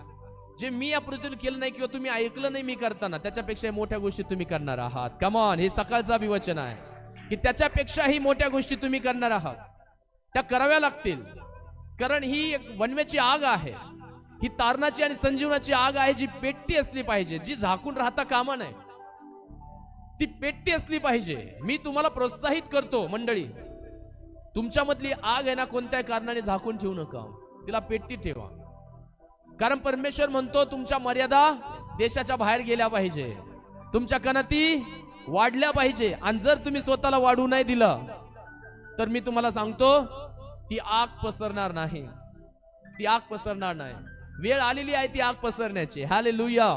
जे मी या पृथ्वीवर केलं नाही किंवा तुम्ही ऐकलं नाही मी करताना, त्याच्यापेक्षा मोठ्या गोष्टी तुम्ही करणार आहात. Come on. हे सकाळचा विवचन आहे की त्याच्यापेक्षाही मोठ्या गोष्टी तुम्ही करणार आहात. त्या कराव्या लागतील. कारण ही एक वनवेची आग आहे, ही तारणाची आणि संजीवनाची आग आहे, जी पेटती असली पाहिजे, जी झाकून राहता कामा नये. ती पेटती असली पाहिजे. मी तुम्हाला प्रोत्साहित करतो मंडळी, तुमच्यामधली आग आहे ना, कोणत्याही कारणाने झाकून ठेवू नका, तिला पेटती ठेवा. कारण परमेश्वर म्हणतो तुमच्या मर्यादा देशाच्या बाहेर गेल्या पाहिजे, तुमच्या कणती वाढल्या पाहिजे. आणि जर तुम्ही स्वतःला वाढू नाही दिलं, तर मी तुम्हाला सांगतो ती आग पसरणार नाही, ती आग पसरणार नाही. वेळ आलेली आहे ती आग पसरण्याची. हालेलुया,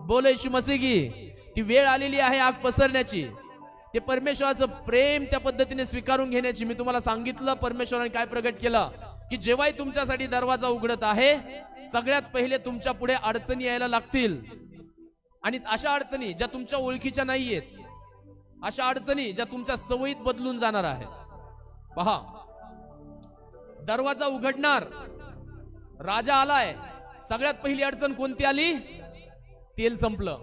बोल येशू मसीह की. ती वेळ आलेली आहे आग पसरण्याची. ते परमेश्वराचं प्रेम त्या पद्धतीने स्वीकारून घेण्याची. मी तुम्हाला सांगितलं परमेश्वराने काय प्रगट केलं की जेव्हाही तुमच्यासाठी दरवाजा उघडत आहे, सगळ्यात पहिले तुमच्या पुढे अडचणी यायला लागतील. आणि अशा अडचणी ज्या तुमच्या ओळखीच्या नाहीयेत, अशा अडचणी ज्या तुमच्या सवयीत बदलून जाणार आहेत. पहा, दरवाजा उघडणार, राजा आलाय, सगळ्यात पहिली अडचण कोणती आली? तेल संपलं.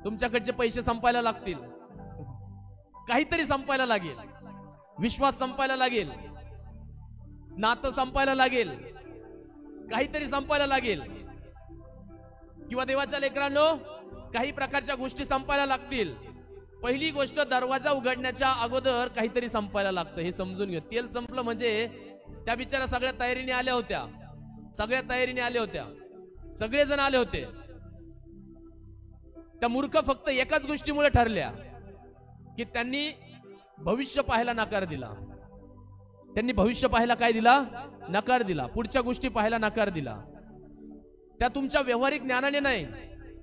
तुमच्याकडचे पैसे संपायला लागतील, काहीतरी संपायला लागेल, विश्वास संपायला लागेल, नातं संपायला लागेल, काहीतरी संपायला लागेल. किंवा देवाच्या लेकरांनो, काही प्रकारच्या गोष्टी संपायला लागतील. पहिली गोष्ट, दरवाजा उघडण्याच्या अगोदर काहीतरी संपायला लागतं, हे समजून घ्या. तेल संपलं म्हणजे त्या बिचारा सगळ्या तयारीने आल्या होत्या, सगळ्या तयारीने आल्या होत्या, सगळेजण आले होते. त्या मूर्ख फक्त एकाच गोष्टीमुळे ठरल्या की त्यांनी भविष्य पाहायला नकार दिला. त्यांनी भविष्य पाहायला काय दिला? नकार दिला. पुढच्या गोष्टी पाहायला नकार दिला. त्या तुमच्या व्यावहारिक ज्ञानाने नाही,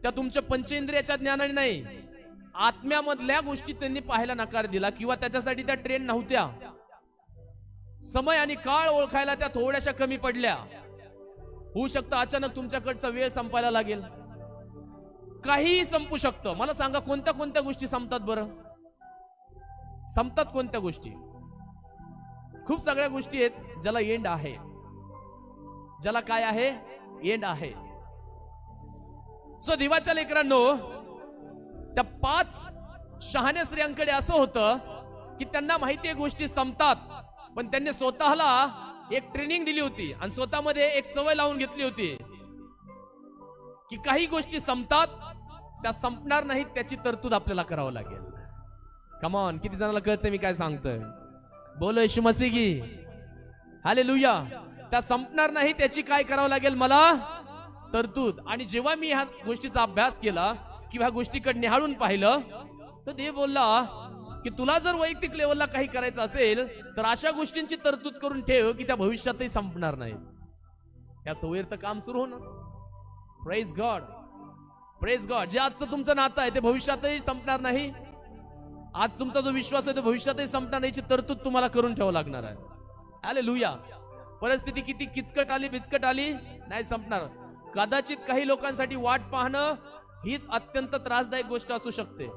त्या तुमच्या पंचेंद्रियाच्या ज्ञानाने नाही, आत्म्यामधल्या गोष्टी त्यांनी पाहायला नकार दिला. किंवा त्याच्यासाठी त्या ट्रेन नव्हत्या. समय आणि काळ ओळखायला त्या थोड्याशा कमी पडल्या. होऊ शकतं अचानक तुमच्याकडचा वेळ संपायला लागेल, काहीही संपू शकतं. मला सांगा, कोणत्या कोणत्या गोष्टी संपतात बरं? संपतात कोणत्या गोष्टी? खूप सगळ्या गोष्टी आहेत ज्याला एंड आहे, ज्याला काय आहे? एंड आहे. सो देवाच्या लेकरांनो, त्या 5 शहाण्या स्त्रियांकडे असं होतं की त्यांना माहिती आहे गोष्टी संपतात, पण त्यांनी स्वतःला एक ट्रेनिंग दिली होती आणि स्वतःमध्ये एक सवय लावून घेतली होती की काही गोष्टी संपतात, त्या संपणार नाहीत, त्याची तरतूद आपल्याला करावं लागेल. कम ऑन, किती जणांना कळतंय मी काय सांगतोय? बोलो येशू मसीह की. हालेलुया. त्या संपणार नाही, त्याची काय करावं लागेल मला? तरतूद. आणि जेव्हा मी ह्या गोष्टीचा अभ्यास केला किंवा ह्या गोष्टीकडे निहाळून पाहिलं, तर देव बोलला की तुला जर वैयक्तिक लेवलला काही करायचं असेल तर अशा गोष्टींची तरतूद करून ठेव की त्या भविष्यातही संपणार नाही. या सवयीवर तर काम सुरू होणार. Praise God, praise God. जे आजचं तुमचं नातं आहे ते भविष्यातही संपणार नाही. आज तुमचा जो विश्वास आहे तो भविष्यातही संपणार नाहीची तरतूद तुम्हाला करून ठेवावं लागणार आहे. हालेलुया. परिस्थिती किती किचकट आली, बिचकट आली, नाही संपणार. कदाचित काही लोकांसाठी वाट पाहणं हीच अत्यंत त्रासदायक गोष्ट असू शकते,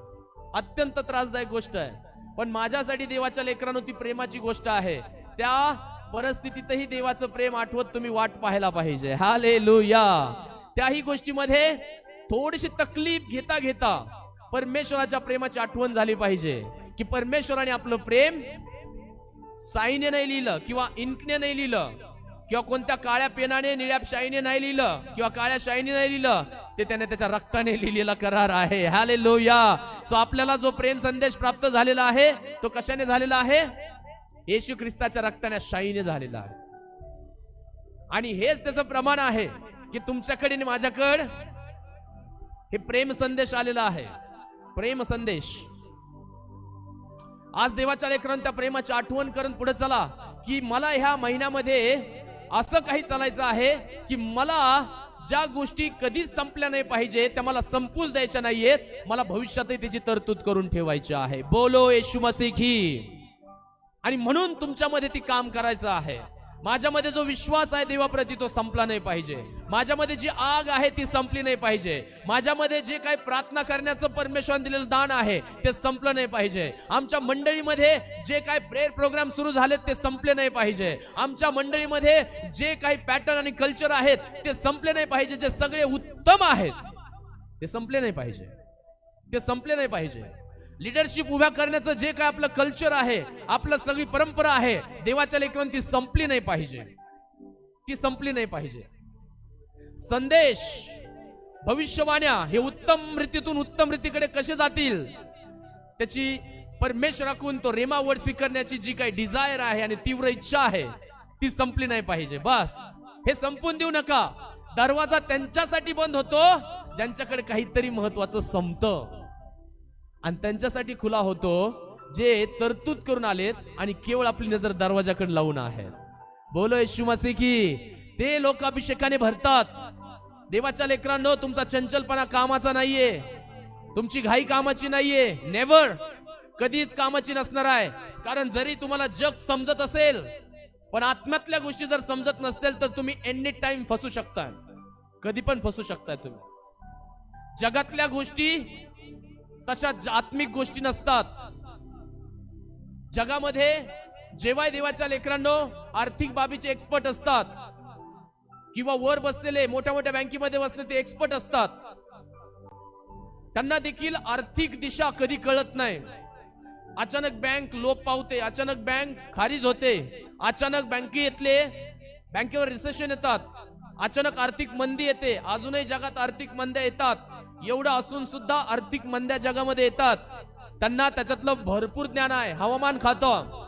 अत्यंत त्रासदायक गोष्ट आहे. पण माझ्यासाठी देवाच्या लेकरांनो ती प्रेमाची गोष्ट आहे. त्या परिस्थितीतही देवाचं प्रेम आठवत तुम्ही वाट पाहायला पाहिजे. हालेलुया. त्याही गोष्टीमध्ये थोडीशी तकलीफ घेता घेता परमेश्वराच्या प्रेमाची आठवण झाली पाहिजे की परमेश्वराने आपलं प्रेम साईने नाही लिहिलं किंवा इंकने नाही लिहिलं किंवा कोणत्या काळ्या पेनाने, निळ्या शाईने नाही लिहिलं किंवा काळ्या शाईने नाही लिहिलं, ते त्याने त्याच्या रक्ताने लिहिलेला करार आहे. हालेलुया. सो आपल्याला जो प्रेम संदेश प्राप्त झालेला आहे तो कशाने झालेला आहे? येशू ख्रिस्ताच्या रक्ताने, शाईने झालेला आहे. आणि हेच त्याचं प्रमाण आहे की तुमच्याकडे आणि माझ्याकडे हे प्रेम संदेश आलेला आहे. प्रेम संदेश. आज देवाच्या लेकरांना त्या प्रेमाची आठवण करून पुढे चला की मला ह्या महिन्यामध्ये असं काही चालायचं आहे की मला ज्या गोष्टी कधीच संपल्या नाही पाहिजे त्या मला संपूच द्यायच्या नाहीयेत, मला भविष्यातही त्याची तरतूद करून ठेवायची आहे. बोलो येशू मसीह की. आणि म्हणून तुमच्यामध्ये ती काम करायचं आहे. माझ्यामध्ये जो विश्वास आहे देवाप्रती तो संपला नाही पाहिजे. माझ्यामध्ये जी आग आहे ती संपली नाही पाहिजे. माझ्यामध्ये जे काही प्रार्थना करण्याचं परमेश्वराने दिलेलं दान आहे ते संपलं नाही पाहिजे. आमच्या मंडळीमध्ये जे काही प्रेयर प्रोग्राम सुरू झालेत ते संपले नाही पाहिजे. आमच्या मंडळीमध्ये जे काही पॅटर्न आणि कल्चर आहेत ते संपले नाही पाहिजे. जे सगळे उत्तम आहेत ते संपले नाही पाहिजे, ते संपले नाही पाहिजे. लीडरशिप उभ्या करण्याचं जे काय आपलं कल्चर आहे, आपलं सगळी परंपरा आहे, देवाच्या लेकरांनी ती संपली नाही पाहिजे, ती संपली नाही पाहिजे. संदेश, भविष्यवाण्या हे उत्तम रीतीतून उत्तम रीतीकडे कसे जातील त्याची परमेश्वराकडून तो रेमा वर्ड स्वीकारण्याची जी काही डिझायर आहे आणि तीव्र इच्छा आहे ती संपली नाही पाहिजे. बस हे संपून देऊ नका. दरवाजा त्यांच्यासाठी बंद होतो ज्यांच्याकडे काहीतरी महत्वाचं संपतं आणि त्यांच्यासाठी खुला होतो जे तरतूद करून आलेत आणि केवळ आपली नजर दरवाजाकडे लावून आहेत. बोलो येशू मसीह की. ते लोक अभिषेकाने भरतात. देवाच्या लेकरांनो, तुमचा चंचलपणा कामाचा नाहीये, तुमची घाई कामाची नाहीये. नेव्हर, कधीच कामाची नसणार आहे. कारण जरी तुम्हाला जग समजत असेल, पण आत्म्यातल्या गोष्टी जर समजत नसतील तर तुम्ही एनी टाइम फसू शकता. कधी पण फसू शकताय तुम्ही. जगातल्या गोष्टी तशा आत्मिक गोष्टी नसतात. जगामध्ये जेव्हा देवाच्या लेकरांनो आर्थिक बाबीचे एक्सपर्ट असतात, किंवा वर बसलेले मोठ्या मोठ्या बँकेमध्ये बसलेले ते एक्सपर्ट असतात, त्यांना देखील आर्थिक दिशा कधी कळत नाही. अचानक बँक लोप पावते, अचानक बँक खारीज होते, अचानक बँकेवर रिसेशन येतात, अचानक आर्थिक मंदी येते. अजूनही जगात आर्थिक मंद्या येतात. एवढं असून सुद्धा आर्थिक मंद्या जगामध्ये येतात. त्यांना त्याच्यातलं भरपूर ज्ञान आहे. हवामान खातं,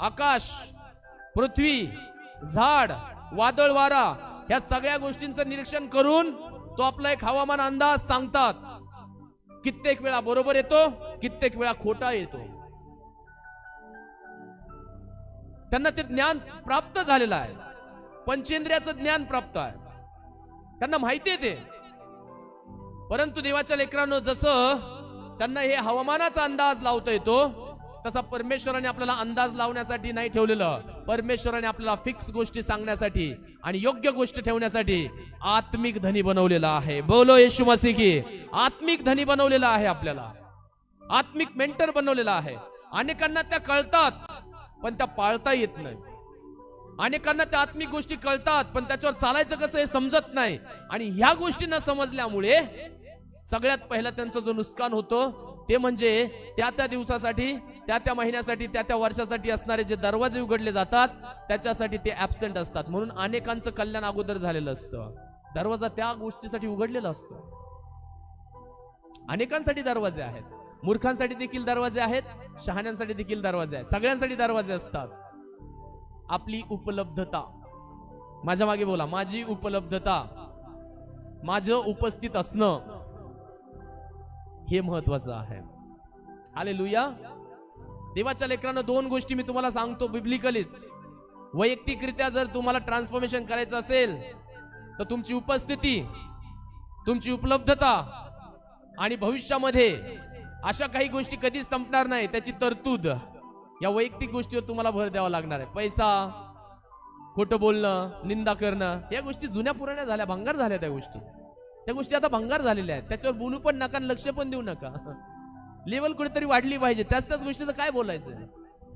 आकाश, पृथ्वी, झाड, वादळ, वारा, या सगळ्या गोष्टींचं निरीक्षण करून तो आपला एक हवामान अंदाज सांगतात. कित्येक वेळा बरोबर येतो, कित्येक वेळा खोटा येतो. त्यांना ते ज्ञान प्राप्त झालेलं आहे. पंचेंद्रियाचं ज्ञान प्राप्त आहे. त्यांना माहिती आहे ते. परंतु देवाच्या लेकरांनो, जसं त्यांना हे हवामानाचा अंदाज लावता येतो, तसा परमेश्वराने आपल्याला अंदाज लावण्यासाठी नाही ठेवलेलं. परमेश्वराने आपल्याला फिक्स गोष्टी सांगण्यासाठी आणि योग्य गोष्टी ठेवण्यासाठी आत्मिक धनी बनवलेला आहे. बोलो येशू मसीह की. आत्मिक धनी बनवलेला आहे आपल्याला. आत्मिक मेंटर बनवलेला आहे. अनेकांना त्या कळतात, पण त्या पाळता येत नाही. अनेकांना त्या आत्मिक गोष्टी कळतात, पण त्याच्यावर चालायचं कसं हे समजत नाही. आणि ह्या गोष्टी न समजल्यामुळे सगळ्यात पहिला त्यांचं जो नुकसान होतं ते म्हणजे त्या दिवसासाठी, त्या महिन्यासाठी, त्या वर्षासाठी असणारे जे दरवाजे उघडले जातात त्याच्यासाठी ते ऍबसेंट असतात. म्हणून अनेकांचं कल्याण अगोदर झालेलं असतं. दरवाजा त्या गोष्टीसाठी उघडलेला असतो. अनेकांसाठी दरवाजे आहेत. मूर्खांसाठी देखील दरवाजे आहेत, शहाण्यांसाठी देखील दरवाजे आहेत. सगळ्यांसाठी दरवाजे असतात. आपली उपलब्धता, माझ्या मागे बोला, माझी उपलब्धता, माझं उपस्थित असणं हे महत्वाचं आहे. हालेलुया. देवाच्या लेकरांना दोन गोष्टी मी तुम्हाला सांगतो बिब्लिकलीच. वैयक्तिकरित्या जर तुम्हाला ट्रान्सफॉर्मेशन करायचं असेल तर तुमची उपस्थिती, तुमची उपलब्धता आणि भविष्यामध्ये अशा काही गोष्टी कधीच संपणार नाही त्याची तरतूद, या वैयक्तिक गोष्टीवर तुम्हाला भर द्यावा लागणार आहे. पैसा, खोटं बोलणं, निंदा करणं, या गोष्टी जुन्या पुराण्या झाल्या, भंगार झाल्या. त्या गोष्टी आता भंगार झालेल्या आहेत. त्याच्यावर बोलू पण नका, लक्ष पण देऊ नका. लेवल कुठेतरी वाढली पाहिजे. त्याच गोष्टीचं काय बोलायचं,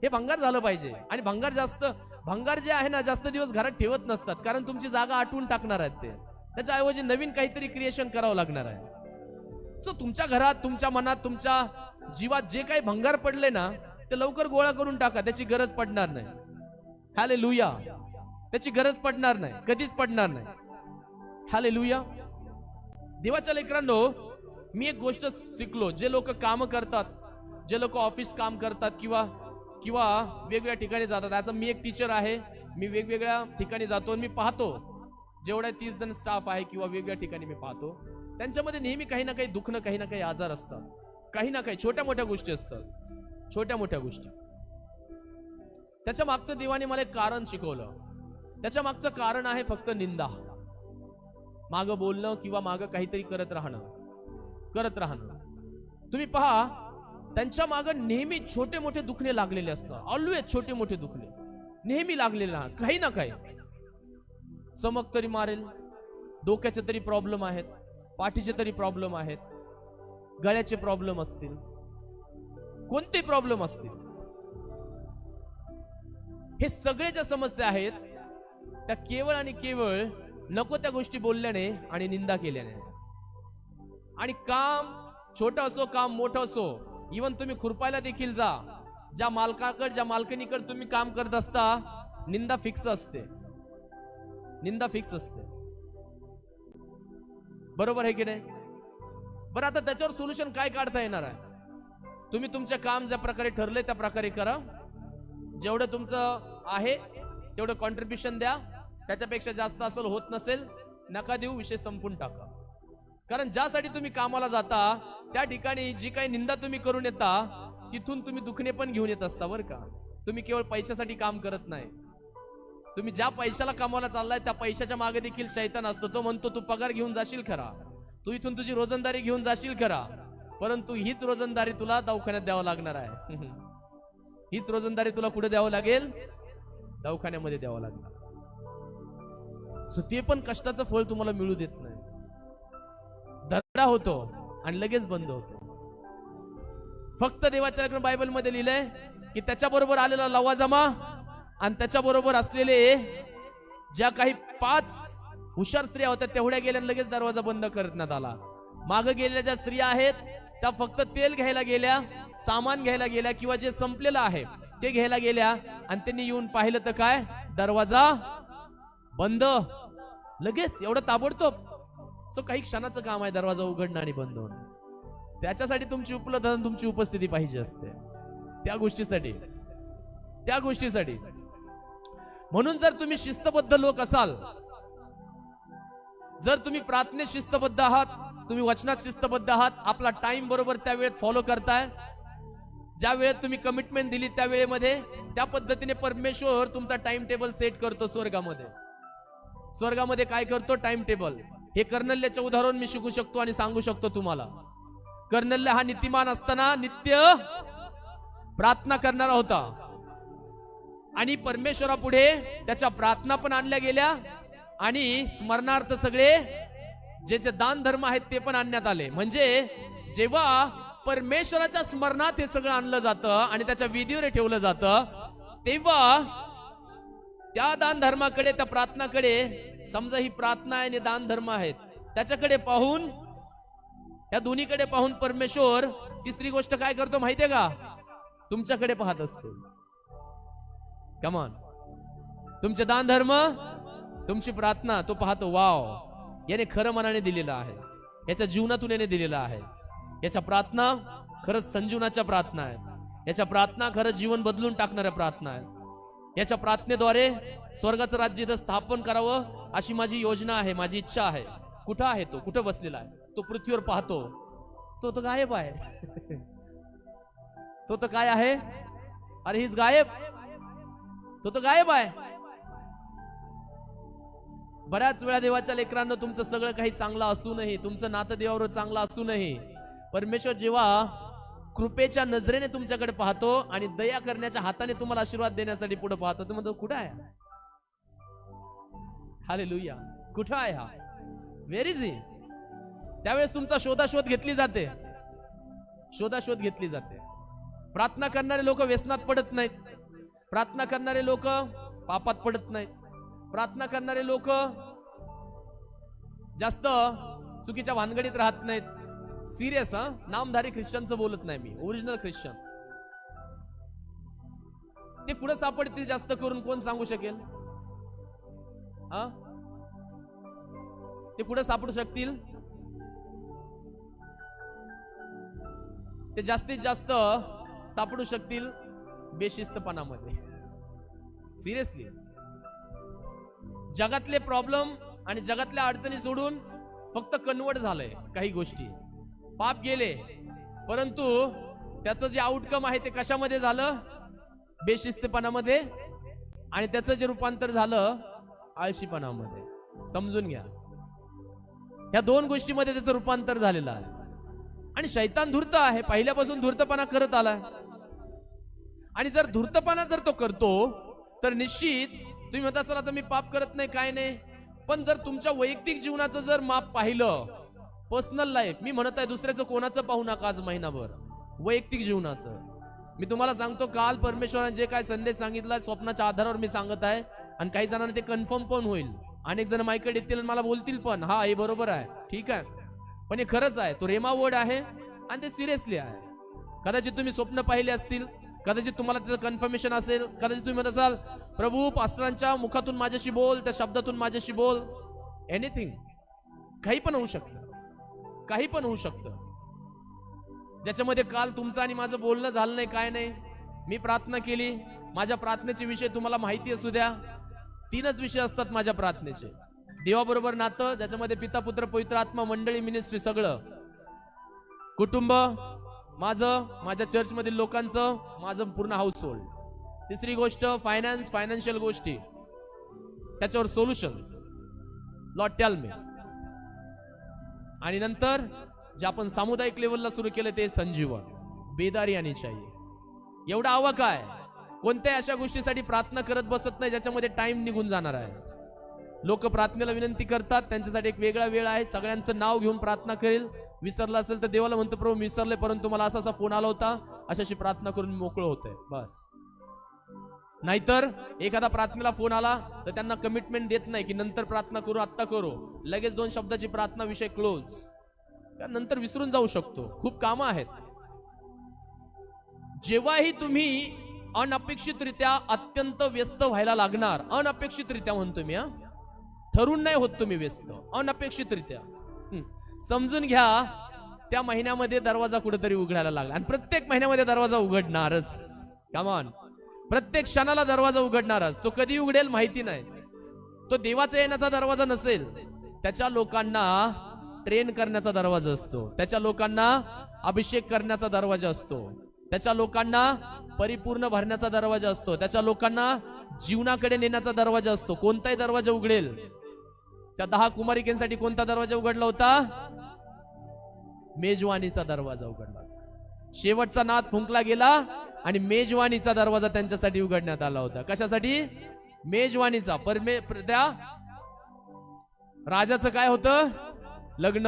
हे भंगार झालं पाहिजे. आणि भंगार जे आहे ना, जास्त दिवस घरात ठेवत नसतात, कारण तुमची जागा आटवून टाकणार आहेत ते. त्याच्याऐवजी नवीन काहीतरी क्रिएशन करावं लागणार आहे. सो तुमच्या घरात, तुमच्या मनात, तुमच्या जीवात जे काही भंगार पडले ना, ते लवकर गोळा करून टाका. त्याची गरज पडणार नाही. हालेलुया. त्याची गरज पडणार नाही, कधीच पडणार नाही. हालेलुया. देवाच्या लेकरांनो, मी एक गोष्ट शिकलो. जे लोक काम करतात, जे लोक ऑफिस काम करतात किंवा वेगवेगळ्या ठिकाणी जातात. आता मी एक टीचर आहे, मी वेगवेगळ्या ठिकाणी जातो. मी पाहतो जेवढ्या 30 जण स्टाफ आहे किंवा वेगवेगळ्या ठिकाणी मी पाहतो, त्यांच्यामध्ये नेहमी काही ना काही दुखणं, काही ना काही आजार असतात, काही ना काही छोट्या मोठ्या गोष्टी असतात, छोट्या मोठ्या गोष्टी. त्याच्या मागचं देवाने मला एक कारण शिकवलं. त्याच्या मागचं कारण आहे फक्त निंदा, मागं बोलणं किंवा मागं काहीतरी करत राहणं. तुम्ही पहा, त्यांच्या मागं नेहमी छोटे मोठे दुखणे लागलेले असतात. ऑलवेज छोटे मोठे दुखणे नेहमी लागलेले, काही ना काही. चमक तरी मारेल, डोक्याचे तरी प्रॉब्लेम आहेत, पाठीचे तरी प्रॉब्लेम आहेत, गळ्याचे प्रॉब्लेम असतील, कोणते प्रॉब्लेम असतील. हे सगळे ज्या समस्या आहेत त्या केवळ आणि केवळ नको त्या गोष्टी बोलल्याने आणि निंदा केल्याने. आणि काम छोटं असो, काम मोठं असो, इवन तुम्ही खुरपायला देखील जा, ज्या मालकाकडे, ज्या मालकिनीकडे तुम्ही काम करत असता, निंदा फिक्स असते. निंदा फिक्स असते. बरोबर आहे की नाही? बरं, आता त्याच्यावर सोल्युशन काय काढता येणार आहे? तुम्ही तुमचे काम ज्या प्रकारे ठरले त्या प्रकारे करा. जेवढं तुमचं आहे तेवढं कॉन्ट्रीब्युशन द्या. त्याच्यापेक्षा जास्त असेल, होत नसेल, नका देऊ, विषय संपून टाका. कारण ज्यासाठी तुम्ही कामाला जाता त्या ठिकाणी जी काही निंदा तुम्ही करून येता तिथून तुम्ही दुखणे पण घेऊन येत असता बरं का. तुम्ही केवळ पैशासाठी काम करत नाही. तुम्ही ज्या पैशाला कामाला चाललाय त्या पैशाच्या मागे देखील शैतान असतो. तो म्हणतो तू पगार घेऊन जाशील खरा, तू इथून तुझी रोजंदारी घेऊन जाशील खरा, परंतु हीच रोजंदारी तुला दवाखान्यात द्यावं लागणार आहे. हीच रोजंदारी तुला कुठे द्यावं लागेल? दवाखान्यामध्ये द्यावं लागणार. सो ते पण कष्टाचं फळ तुम्हाला मिळू देत नाही. दरोडा होतो आणि लगेच बंद होतो. फक्त देवाच्या बायबलमध्ये लिहिलंय की त्याच्याबरोबर आलेला लवाजमा आणि त्याच्याबरोबर असलेले ज्या काही 5 हुशार स्त्रिया होत्या तेवढ्या गेल्या, लगेच दरवाजा बंद करण्यात आला. मागे गेलेल्या ज्या स्त्रिया आहेत त्या फक्त तेल घ्यायला गेल्या, सामान घ्यायला गेल्या, किंवा जे संपलेलं आहे ते घ्यायला गेल्या, आणि त्यांनी येऊन पाहिलं तर काय, दरवाजा बंद. लगेच एवढं ताबडतोब. सो काही क्षणाचं काम आहे दरवाजा उघडणं आणि बंद होणं. त्याच्यासाठी तुमची उपलब्धता, तुमची उपस्थिती पाहिजे असते. त्या गोष्टीसाठी म्हणून जर तुम्ही शिस्तबद्ध लोक असाल, जर तुम्ही प्रार्थनेत शिस्तबद्ध आहात, तुम्ही वचनात शिस्तबद्ध आहात, आपला टाइम बरोबर त्या वेळेत फॉलो करताय, ज्या वेळेत तुम्ही कमिटमेंट दिली त्या वेळेमध्ये, त्या पद्धतीने परमेश्वर तुमचा टाइम टेबल सेट करतो स्वर्गामध्ये. स्वर्गामध्ये काय करतो? Time table. हे कर्नल्याचे उदाहरण मी शिकू शकतो आणि सांगू शकतो तुम्हाला. कर्नल्य हा नीतिमान असताना नित्य प्रार्थना करणारा होता, आणि परमेश्वरापुढे त्याच्या प्रार्थना पण आणल्या गेल्या, आणि स्मरणार्थ सगळे ज्याचे दान धर्म आहेत ते पण आणण्यात आले. म्हणजे जेव्हा परमेश्वराच्या स्मरणात हे सगळं आणलं जातं आणि त्याच्या विधीवर ठेवलं जातं, तेव्हा त्या दान धर्माकडे, त्या प्रार्थनाकडे, समजा ही प्रार्थना आहे आणि दान धर्म आहेत, त्याच्याकडे पाहून, या दोन्हीकडे पाहून परमेश्वर तिसरी गोष्ट काय करतो माहितीये का? तुमच्याकडे पाहत असतो. कमान, तुमचे दान धर्म, तुमची प्रार्थना तो पाहतो. वाव, याने खरं मनाने दिलेलं आहे, याच्या जीवनातून याने दिलेला आहे, याच्या प्रार्थना खरंच संजीवनाच्या प्रार्थना आहे, याच्या प्रार्थना खरंच जीवन बदलून टाकणाऱ्या प्रार्थना आहे, याच्या प्रार्थनेद्वारे स्वर्गाचं राज्य इथं स्थापन करावं अशी माझी योजना आहे, माझी इच्छा आहे. कुठं आहे तो? कुठं बसलेला आहे? तो पृथ्वीवर पाहतो. तो तर गायब आहे. तो तर काय आहे? अरे हीच गायब. तो तर गायब आहे. बऱ्याच वेळा देवाच्या लेकरांना तुमचं सगळं काही चांगलं असूनही, तुमचं नातं देवावर चांगलं असूनही, परमेश्वर जेव्हा कृपेच्या नजरेने तुमच्याकडे पाहतो आणि दया करण्याच्या हाताने तुम्हाला आशीर्वाद देण्यासाठी पुढे पाहतो, तो म्हणतो कुठं आहे? हालेलुया, कुठं आहे हा? वेर इज ही? त्यावेळेस तुमचा शोधाशोध घेतली जाते. शोधाशोध घेतली जाते. प्रार्थना करणारे लोक व्यसनात पडत नाहीत. प्रार्थना करणारे लोक पापात पडत नाहीत. प्रार्थना करणारे लोक जास्त चुकीच्या भानगडीत राहत नाहीत. सिरियस, नामधारी ख्रिश्चनचं बोलत नाही मी, ओरिजिनल ख्रिश्चन. ते कुठं सापडतील जास्त करून? कोण सांगू शकेल? ते कुठं सापडू शकतील? ते जास्तीत जास्त सापडू शकतील बेशिस्तपणामध्ये. सिरियसली, जगातले प्रॉब्लेम आणि जगातल्या अडचणी सोडून फक्त कन्वर्ट झालंय काही गोष्टी, पाप गेले, परंतु त्याचं जे आउटकम आहे ते कशामध्ये झालं? बेशिस्तपणामध्ये. आणि त्याचं जे रूपांतर झालं आळशीपणामध्ये. समजून घ्या, ह्या 2 गोष्टीमध्ये त्याचं रूपांतर झालेलं आहे. आणि शैतान धूर्त आहे, पहिल्यापासून धूर्तपणा करत आलाय. आणि जर धूर्तपणा जर तो करतो तर निश्चित तुम्ही म्हणता असाल आता मी पाप करत नाही, काय नाही, पण जर तुमच्या वैयक्तिक जीवनाचं जर माप पाहिलं, पर्सनल लाईफ, मी म्हणत आहे दुसऱ्याचं कोणाचं पाहू नका आज महिनाभर, वैयक्तिक जीवनाचं. मी तुम्हाला सांगतो, काल परमेश्वराने जे काय संदेश सांगितला स्वप्नाच्या आधारावर मी सांगत आहे, आणि काही जणांना ते कन्फर्म पण होईल. अनेक जण माईकडे येतील आणि मला बोलतील पण, हा हे बरोबर आहे, ठीक आहे, पण हे खरंच आहे, तो रेमा वर्ड आहे आणि ते सिरियसली आहे. कदाचित तुम्ही स्वप्न पाहिले असतील, कदाचित तुम्हाला त्याचं कन्फर्मेशन असेल, कदाचित तुम्ही म्हणत असाल प्रभू पास्टरांच्या मुखातून माझ्याशी बोल, त्या शब्दातून माझ्याशी बोल. एनिथिंग, काही पण होऊ शकतं, काही पण होऊ शकतं. ज्याच्यामध्ये काल तुमचं आणि माझं बोलणं झालं नाही, काय नाही, मी प्रार्थना केली, माझ्या प्रार्थनेचे विषय तुम्हाला माहिती असू द्या. 3च विषय असतात माझ्या प्रार्थनेचे. देवाबरोबर नातं, ज्याच्यामध्ये पिता पुत्र पवित्र आत्मा मंडळी मिनिस्ट्री सगळं, कुटुंब माझ्या चर्च मधील लोकांचं, माझं पूर्ण हाऊस होल्ड. तिसरी गोष्ट फायनान्शियल गोष्टी, त्याच्यावर सोल्युशन्स. Lord tell me. आणि नंतर जे आपण सामुदायिक लेवलला सुरू केलं ते संजीवन, बेदारी आणि चाहिए. एवढा हवं काय? कोणत्याही अशा गोष्टीसाठी प्रार्थना करत बसत नाही ज्याच्यामध्ये टाइम निघून जाणार आहे. लोक प्रार्थनेला विनंती करतात, त्यांच्यासाठी एक वेगळा वेळ आहे. सगळ्यांचं नाव घेऊन प्रार्थना करेल. विसरला असेल तर देवाला म्हणतो, प्रभू मी विसरले, परंतु मला असा फोन आला होता, अशाशी प्रार्थना करून मोकळं होतंय, बस. नाहीतर एखादा प्रार्थनेला फोन आला तर त्यांना कमिटमेंट देत नाही की नंतर प्रार्थना करू, आत्ता करू. लगेच 2 शब्दाची प्रार्थना, विषय क्लोज. नंतर विसरून जाऊ शकतो. खूप कामं आहेत. जेव्हाही तुम्ही अनपेक्षितरित्या अत्यंत व्यस्त व्हायला लागणार, अनपेक्षितरित्या म्हणतो मी, ठरून नाही होत तुम्ही व्यस्त, अनपेक्षितरित्या. समजून घ्या त्या महिन्यामध्ये दरवाजा कुठेतरी उघडायला लागला. आणि प्रत्येक महिन्यामध्ये दरवाजा उघडणारच. Come on. प्रत्येक क्षणाला दरवाजा उघडणारच. तो कधी उघडेल माहिती नाही. तो देवाचा येण्याचा दरवाजा नसेल, त्याच्या लोकांना ट्रेन करण्याचा दरवाजा असतो. त्याच्या लोकांना अभिषेक करण्याचा दरवाजा असतो. त्याच्या लोकांना परिपूर्ण भरण्याचा दरवाजा असतो. त्याच्या लोकांना जीवनाकडे नेण्याचा दरवाजा असतो. कोणताही दरवाजा उघडेल. त्या 10 कुमारिकांसाठी कोणता दरवाजा उघडला होता? मेजवानीचा दरवाजा उघडला. शेवटचा नाद फुंकला गेला आणि मेजवानीचा दरवाजा त्यांच्यासाठी उघडण्यात आला होता. कशासाठी? मेजवानीचा. त्या राजाचं काय होतं? लग्न.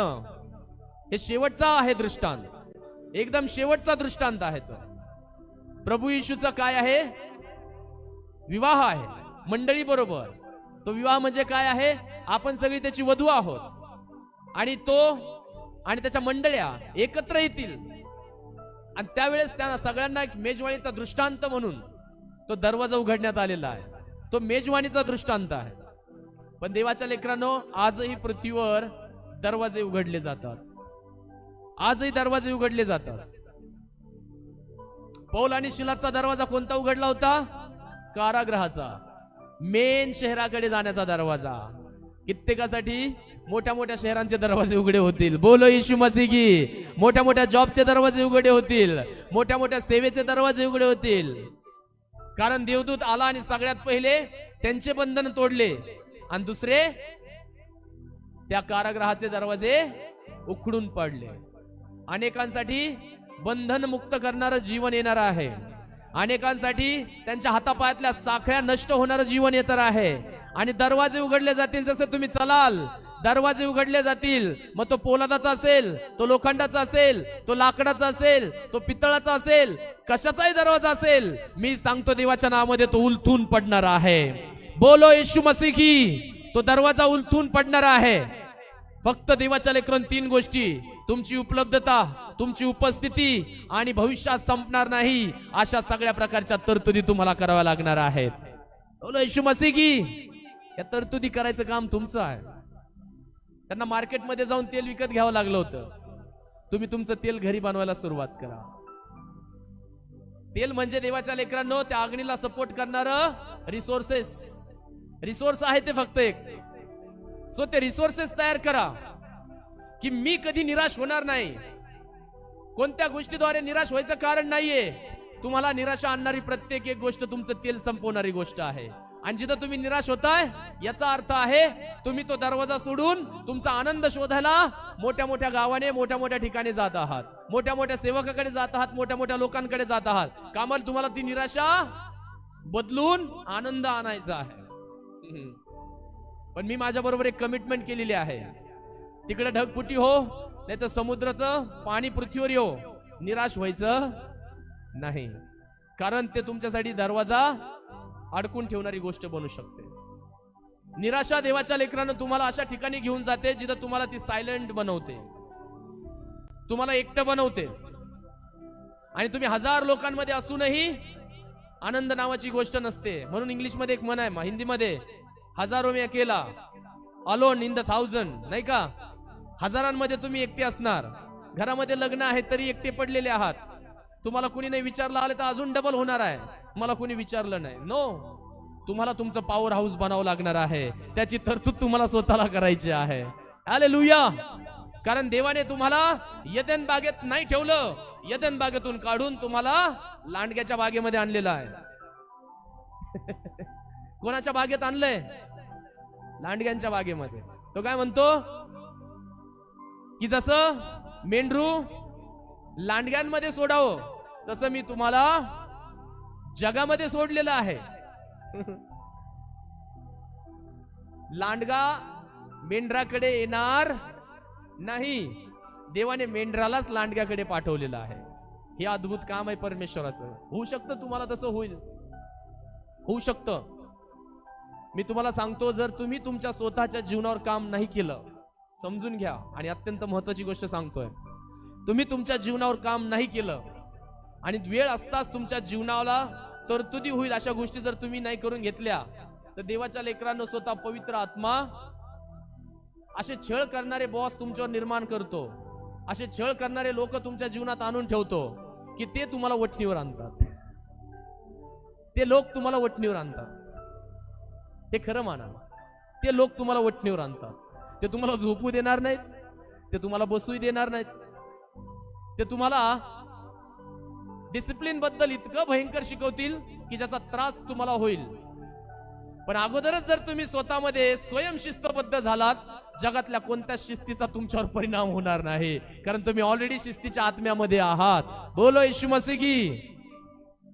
हे शेवटचा आहे दृष्टांत, एकदम शेवटचा दृष्टांत आहे तो. प्रभू येशूचा काय आहे? विवाह आहे मंडळी बरोबर. तो विवाह म्हणजे काय आहे? आपण सगळी त्याची वधू आहोत आणि तो आणि त्याच्या मंडळ्या एकत्र येतील. आणि त्यावेळेस त्यांना सगळ्यांना एक मेजवानीचा दृष्टांत म्हणून तो दरवाजा उघडण्यात आलेला आहे. तो मेजवानीचा दृष्टांत आहे. पण देवाच्या लेकरांनो, आजही पृथ्वीवर दरवाजे उघडले जातात. आजही दरवाजे उघडले जातात. पौल आणि शिलाचा दरवाजा कोणता उघडला होता? कारागृहाचा, मेन शहराकडे जाण्याचा दरवाजा. कित्येकासाठी मोठ्या मोठ्या शहरांचे दरवाजे उघडे होतील. बोलो येशू मसीह की. मोठ्या मोठ्या जॉबचे दरवाजे उघडे होतील. मोठ्या मोठ्या सेवेचे दरवाजे उघडे होतील. कारण देवदूत आला आणि सगळ्यात पहिले त्यांचे बंधन तोडले आणि दुसरे त्या कारागृहाचे दरवाजे उघडून पडले. अनेकांसाठी बंधन मुक्त करणारं जीवन येणार आहे. अनेकांसाठी त्यांच्या हातापायातल्या साखळ्या नष्ट होणारं जीवन येणार आहे. आणि दरवाजे उघडले जातील. जसे तुम्ही चलाल दरवाजे उघडले जातील. मग तो पोलादाचा असेल, तो लोखंडाचा असेल, तो लाकडाचा असेल, तो पितळाचा असेल, कशाचाही दरवाजा असेल, मी सांगतो देवाच्या नावामध्ये तो उलथून पडणार आहे. बोलो येशू मसीह की. तो दरवाजा उलथून पडणार आहे. फक्त देवाच्या लेकरांनो 3 गोष्टी, तुमची उपलब्धता, तुमची उपस्थिती आणि भविष्यात संपणार नाही अशा सगळ्या प्रकारच्या तरतुदी तुम्हाला कराव्या लागणार आहेत. बोलो येशू मसीह की. या तरतुदी करायचं काम तुमचं आहे. त्यांना मार्केटमध्ये जाऊन तेल विकत घ्यावं लागलं होतं. तुम्ही तुमचं तेल घरी बनवायला सुरुवात करा. तेल म्हणजे देवाच्या लेकरांनो त्या अग्नीला सपोर्ट करणारं रिसोर्स आहे ते फक्त एक. सो ते रिसोर्सेस तयार करा की मी कधी निराश होणार नाही. कोणत्या गोष्टीद्वारे निराश व्हायचं कारण नाहीये. तुम्हाला निराशा आणणारी प्रत्येक एक गोष्ट तुमचं तेल संपवणारी गोष्ट आहे. आणि जिथं तुम्ही निराश होताय याचा अर्थ आहे तुम्ही तो दरवाजा सोडून तुमचा आनंद शोधायला मोठ्या मोठ्या गावाने, मोठ्या मोठ्या ठिकाणी जात आहात. मोठ्या मोठ्या सेवकाकडे जात आहात. मोठ्या मोठ्या लोकांकडे जात आहात. कामाला तुम्हाला ती निराशा बदलून आनंद आणायचा आहे. पण मी माझ्या बरोबर एक कमिटमेंट केलेली आहे. तिकडे ढगफुटी हो, नाही तर समुद्राचं पाणी पृथ्वीवर येऊ, निराश व्हायचं नाही. कारण ते तुमच्यासाठी दरवाजा अडकून ठेवणारी गोष्ट बनू शकते. निराशा देवाच्या लेकरांना तुम्हाला अशा ठिकाणी घेऊन जाते जिथं तुम्हाला ती सायलेंट बनवते, तुम्हाला एकटं बनवते. आणि तुम्ही 1000 लोकांमध्ये असूनही आनंद नावाची गोष्ट नसते. म्हणून इंग्लिशमध्ये एक म्हण आहे, हिंदीमध्ये हजारो में अकेला, अलोन इन द 1000, नाही का? हजारांमध्ये तुम्ही एकटे असणार. घरामध्ये लग्न आहे तरी एकटे पडलेले आहात. तुम्हाला कुणी नाही विचारलं आलं तर अजून डबल होणार आहे. मला कुणी विचारलं नाही, नो. तुम्हाला तुमचं पॉवर हाऊस बनावं लागणार आहे. त्याची तरतूद तुम्हाला स्वतःला करायची आहे. हालेलुया. कारण देवाने तुम्हाला येदेन बागेत नाही ठेवलं. यदन बागेतून काढून तुम्हाला लांडग्याच्या बागेमध्ये आणलेलं आहे. कोणाच्या बागेत आणलंय? लांडग्यांच्या बागेमध्ये. तो काय म्हणतो की जसं मेंढरू लांडग्यांमध्ये सोडावं तसं मी तुम्हाला जगामध्ये सोडलेलं आहे. लांडगा मेंढराकडे येणार नाही, देवाने मेंढरालाच लांडग्याकडे पाठवलेलं आहे. हे अद्भुत काम आहे परमेश्वराचं. होऊ शकतं तुम्हाला तसं होईल, होऊ शकतं. मी तुम्हाला सांगतो, जर तुम्ही तुमच्या स्वतःच्या जीवनावर काम नाही केलं, समजून घ्या, आणि अत्यंत महत्वाची गोष्ट सांगतोय, तुम्ही तुमच्या जीवनावर काम नाही केलं आणि वेळ असताच तुमच्या जीवनाला तरतुदी होईल अशा गोष्टी जर तुम्ही नाही करून घेतल्या, तर देवाच्या लेकरांनो स्वतः पवित्र आत्मा असे छळ करणारे बॉस तुमच्यावर निर्माण करतो, असे छळ करणारे लोक तुमच्या जीवनात आणून ठेवतो की ते तुम्हाला वटणीवर आणतात. ते लोक तुम्हाला वटणीवर आणतात. हे खरं माना, ते लोक तुम्हाला वटणीवर आणतात. ते तुम्हाला झोपू देणार नाहीत, ते तुम्हाला बसूही देणार नाहीत, ते तुम्हाला डिसिप्लिन बद्दल इतकं भयंकर शिकवतील की ज्याचा त्रास तुम्हाला होईल. पण अगोदरच जर तुम्ही स्वतःमध्ये स्वयंशिस्तबद्ध झालात, जगातल्या कोणत्याच शिस्तीचा तुमच्यावर परिणाम होणार नाही, कारण तुम्ही ऑलरेडी शिस्तीच्या आत्म्यामध्ये आहात. बोलो येशू मसीह की.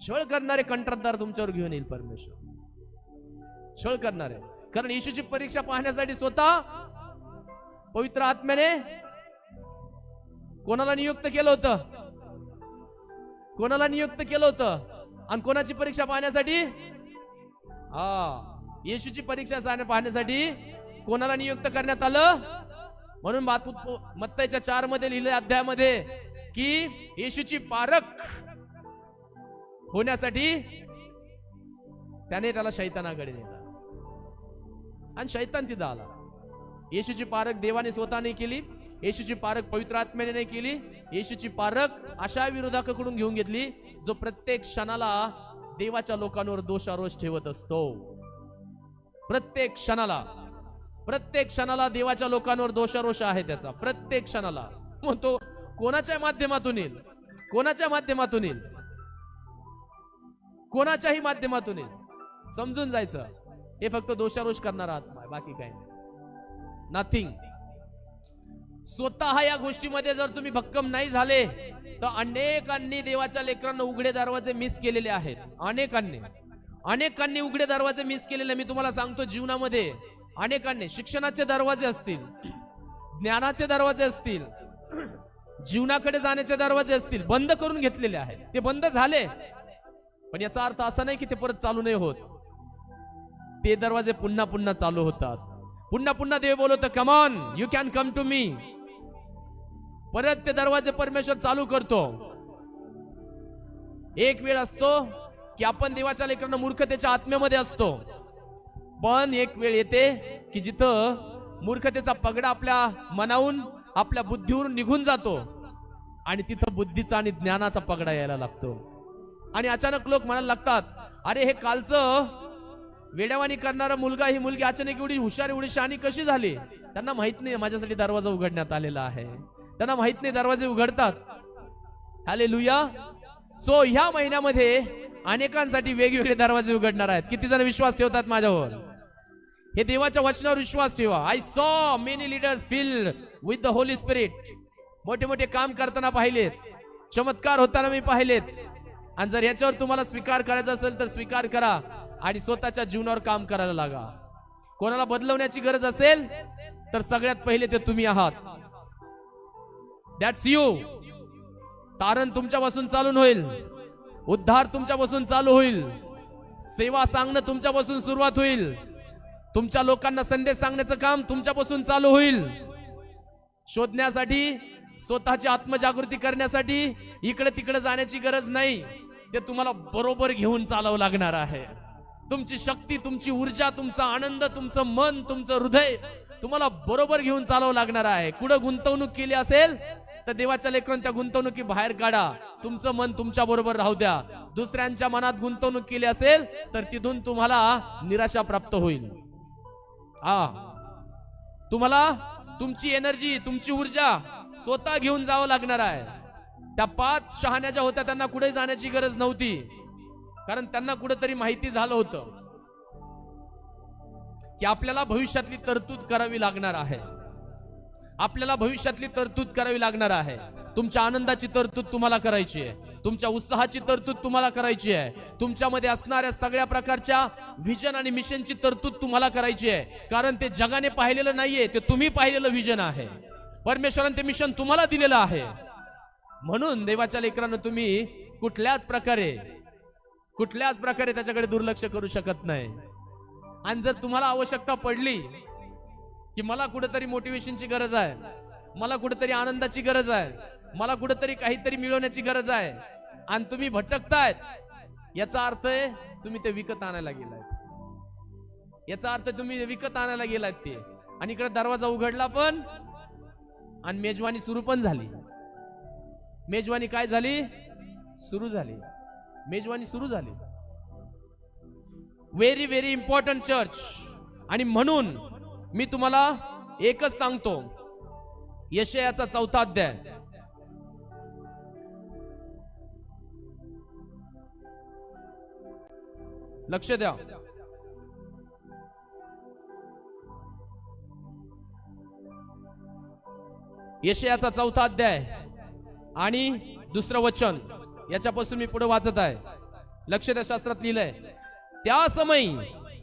छळ करणारे कंत्राटदार तुमच्यावर घेऊन येईल परमेश्वर, छळ करणारे. कारण येशूची परीक्षा पाहण्यासाठी स्वतः पवित्र आत्म्याने कोणाला नियुक्त केलं होतं? कोणाला नियुक्त केलं होतं? आणि कोणाची परीक्षा पाहण्यासाठी? येशूची परीक्षा पाहण्यासाठी कोणाला नियुक्त करण्यात आलं? म्हणून मत्तईच्या 4 मध्ये लिहिले अध्यायामध्ये की येशूची पारख होण्यासाठी त्याने त्याला शैतानाकडे नेला आणि शैतान तिथं आला. येशूची पारख देवाने स्वतःने केली, येशूची पारख पवित्र आत्म्याने नाही केली. येशूची पारख अशा विरोधकाकडून घेऊन घेतली जो प्रत्येक क्षणाला देवाच्या लोकांवर दोषारोष ठेवत असतो. प्रत्येक क्षणाला देवाच्या लोकांवर दोषारोष आहे त्याचा, प्रत्येक क्षणाला. मग तो कोणाच्या माध्यमातून येईल? कोणाच्या माध्यमातून येईल? कोणाच्याही माध्यमातून येईल. समजून जायचं, हे फक्त दोषारोष करणारा आत्मा आहे, बाकी काही नाही. नथिंग. स्वतः या गोष्टीमध्ये जर तुम्ही भक्कम नाही झाले तर अनेकांनी देवाच्या लेकरांना उघडे दरवाजे मिस केलेले आहेत. अनेकांनी उघडे दरवाजे मिस केलेले. मी तुम्हाला सांगतो, जीवनामध्ये अनेकांनी शिक्षणाचे दरवाजे असतील, ज्ञानाचे दरवाजे असतील, जीवनाकडे जाण्याचे दरवाजे असतील, बंद करून घेतलेले आहेत. ते बंद झाले, पण याचा अर्थ असा नाही की ते परत चालू नाही होत. ते दरवाजे पुन्हा पुन्हा चालू होतात. पुन्हा पुन्हा देव बोलवतो, come on, you can come to me. परत ते दरवाजे परमेश्वर चालू करतो. एक वेळ असतो की आपण देवाच्या लेकरांना मूर्खतेच्या आत्म्यामध्ये असतो, पण एक वेळ येते की जिथं मूर्खतेचा पगडा आपल्या मनाहून, आपल्या बुद्धीवरून निघून जातो आणि तिथं बुद्धीचा आणि ज्ञानाचा पगडा यायला लागतो. आणि अचानक लोक म्हणायला लागतात, अरे हे कालचं वेड्यावानी करणारा मुलगा, ही मुलगी अचानक एवढी हुशार, एवढी शहाणी कशी झाली? त्यांना माहित नाही माझ्यासाठी दरवाजा उघडण्यात आलेला आहे. त्यांना माहित नाही दरवाजे उघडतात. हालेलुया. सो ह्या महिन्यामध्ये अनेकांसाठी वेगवेगळे दरवाजे उघडणार आहेत. किती जण विश्वास ठेवतात माझ्यावर? हे देवाच्या वचनावर विश्वास ठेवा. I saw many leaders filled with the Holy spirit. मोठे मोठे काम करताना पाहिलेत, चमत्कार होताना मी पाहिलेत. आणि जर याच्यावर तुम्हाला स्वीकार करायचा असेल तर स्वीकार करा आणि स्वतःच्या जीवनावर काम करायला लागा. कोणाला बदलवण्याची गरज असेल तर सगळ्यात पहिले ते तुम्ही आहात. That's you. तारण तुमच्यापासून चालून होईल, उद्धार तुमच्यापासून चालू होईल, सेवा सांगणं तुमच्यापासून सुरुवात होईल, तुमच्या लोकांना संदेश सांगण्याचं काम तुमच्यापासून चालू होईल. शोधण्यासाठी, स्वतःची आत्मजागृती करण्यासाठी इकडे तिकडे जाण्याची गरज नाही. ते तुम्हाला बरोबर घेऊन चालावं लागणार आहे. तुमची शक्ती, तुमची ऊर्जा, तुमचा आनंद, तुमचं मन, तुमचं हृदय तुम्हाला बरोबर घेऊन चालावं लागणार आहे. कुठं गुंतवणूक केली असेल तर देवाच्या लेकरांना त्या गुंतवणुकी बाहेर काढा. तुमचं मन तुमच्या बरोबर राहू द्या. दुसऱ्यांच्या मनात गुंतवणूक केली असेल तर तिथून तुम्हाला निराशा प्राप्त होईल. तुम्हाला तुमची एनर्जी, तुमची ऊर्जा स्वतः घेऊन जावं लागणार आहे. त्या 5 शहाण्या ज्या होत्या त्यांना कुठे जाण्याची गरज नव्हती, कारण त्यांना कुठेतरी माहिती झालं होतं की आपल्याला भविष्यातली तरतूद करावी लागणार आहे. आपल्याला भविष्यातली तरतूद करावी लागणार आहे. तुमच्या आनंदाची तरतूद तुम्हाला करायची आहे, तुमच्या उत्साहाची तरतूद तुम्हाला करायची आहे, तुमच्यामध्ये असणाऱ्या सगळ्या प्रकारच्या व्हिजन आणि मिशनची तरतूद तुम्हाला करायची आहे. कारण ते जगाने पाहिलेलं नाहीये, ते तुम्ही पाहिलेलं व्हिजन आहे. परमेश्वराने ते मिशन तुम्हाला दिलेलं आहे. म्हणून देवाच्या लेकरांनो, तुम्ही कुठल्याच प्रकारे त्याच्याकडे दुर्लक्ष करू शकत नाही. आणि जर तुम्हाला आवश्यकता पडली की मला कुठेतरी मोटिवेशनची गरज आहे, मला कुठेतरी आनंदाची गरज आहे, मला कुठेतरी काहीतरी मिळवण्याची गरज आहे, आणि तुम्ही भटकतायत, याचा अर्थ आहे तुम्ही ते विकत आणायला गेलाय. याचा अर्थ तुम्ही विकत आणायला गेलात ते, आणि इकडे दरवाजा उघडला पण आणि मेजवानी सुरू पण झाली. मेजवानी काय झाली? सुरू झाली. मेजवानी सुरू झाली. Very very important church. आणि म्हणून मी तुम्हाला एकच सांगतो, यशायाचा 4था अध्याय, लक्ष द्या. यशायाचा 4था अध्याय आणि 2रं वचन, याच्यापासून मी पुढे वाचत आहे. लक्ष द्या, शास्त्रात लिहिलंय, त्या समयी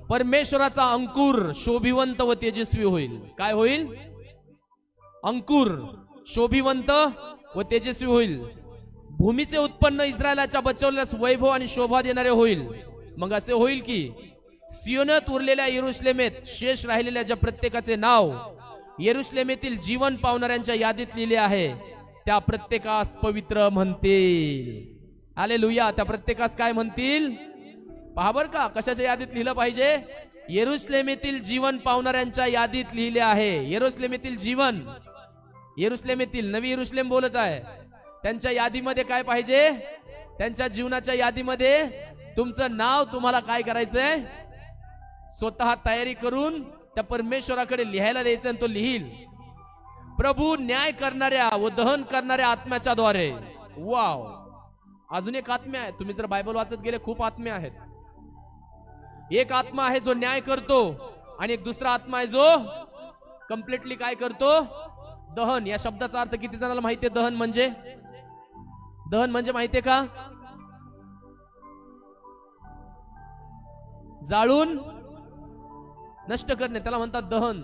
परमेश्वराचा अंकुर शोभिवंत व तेजस्वी होईल. काय होईल? अंकुर शोभिवंत व तेजस्वी होईल. भूमीचे उत्पन्न इस्रायलाच्या बचवल्यास वैभव आणि शोभा देणारे होईल. मग असे होईल की सियोनात उरलेल्या यरुशलेमेत शेष राहिलेल्या ज्या प्रत्येकाचे नाव यरुशलेमेतील जीवन पावणाऱ्यांच्या यादीत लिहिले आहे, त्या प्रत्येकास पवित्र म्हणतील. हालेलुया. त्या प्रत्येकास काय म्हणतील? पहा बर का, कशाच्या यादीत लिहिलं पाहिजे? यरुशलेमेतील जीवन पावणाऱ्यांच्या यादीत लिहिले आहे. यरुशलेमेतील जीवन, यरुशलेमेतील, नवी यरुशलेम बोलत आहे, त्यांच्या यादीमध्ये काय पाहिजे? त्यांच्या जीवनाच्या यादीमध्ये तुमचं नाव तुम्हाला काय करायचंय? स्वतः तयारी करून त्या परमेश्वराकडे लिहायला द्यायचं, आणि तो लिहिल. प्रभू न्याय करणाऱ्या व दहन करणाऱ्या आत्म्याच्या द्वारे. वाव. अजून एक आत्म्या आहे. तुम्ही जर बायबल वाचत गेले, खूप आत्म्या आहेत. एक आत्मा आहे जो न्याय करतो, आणि एक दुसरा आत्मा आहे जो कम्प्लिटली काय करतो? दहन. या शब्दाचा अर्थ किती जणांना माहितीये? दहन म्हणजे माहितीये का? जाळून नष्ट करणे, त्याला म्हणतात दहन.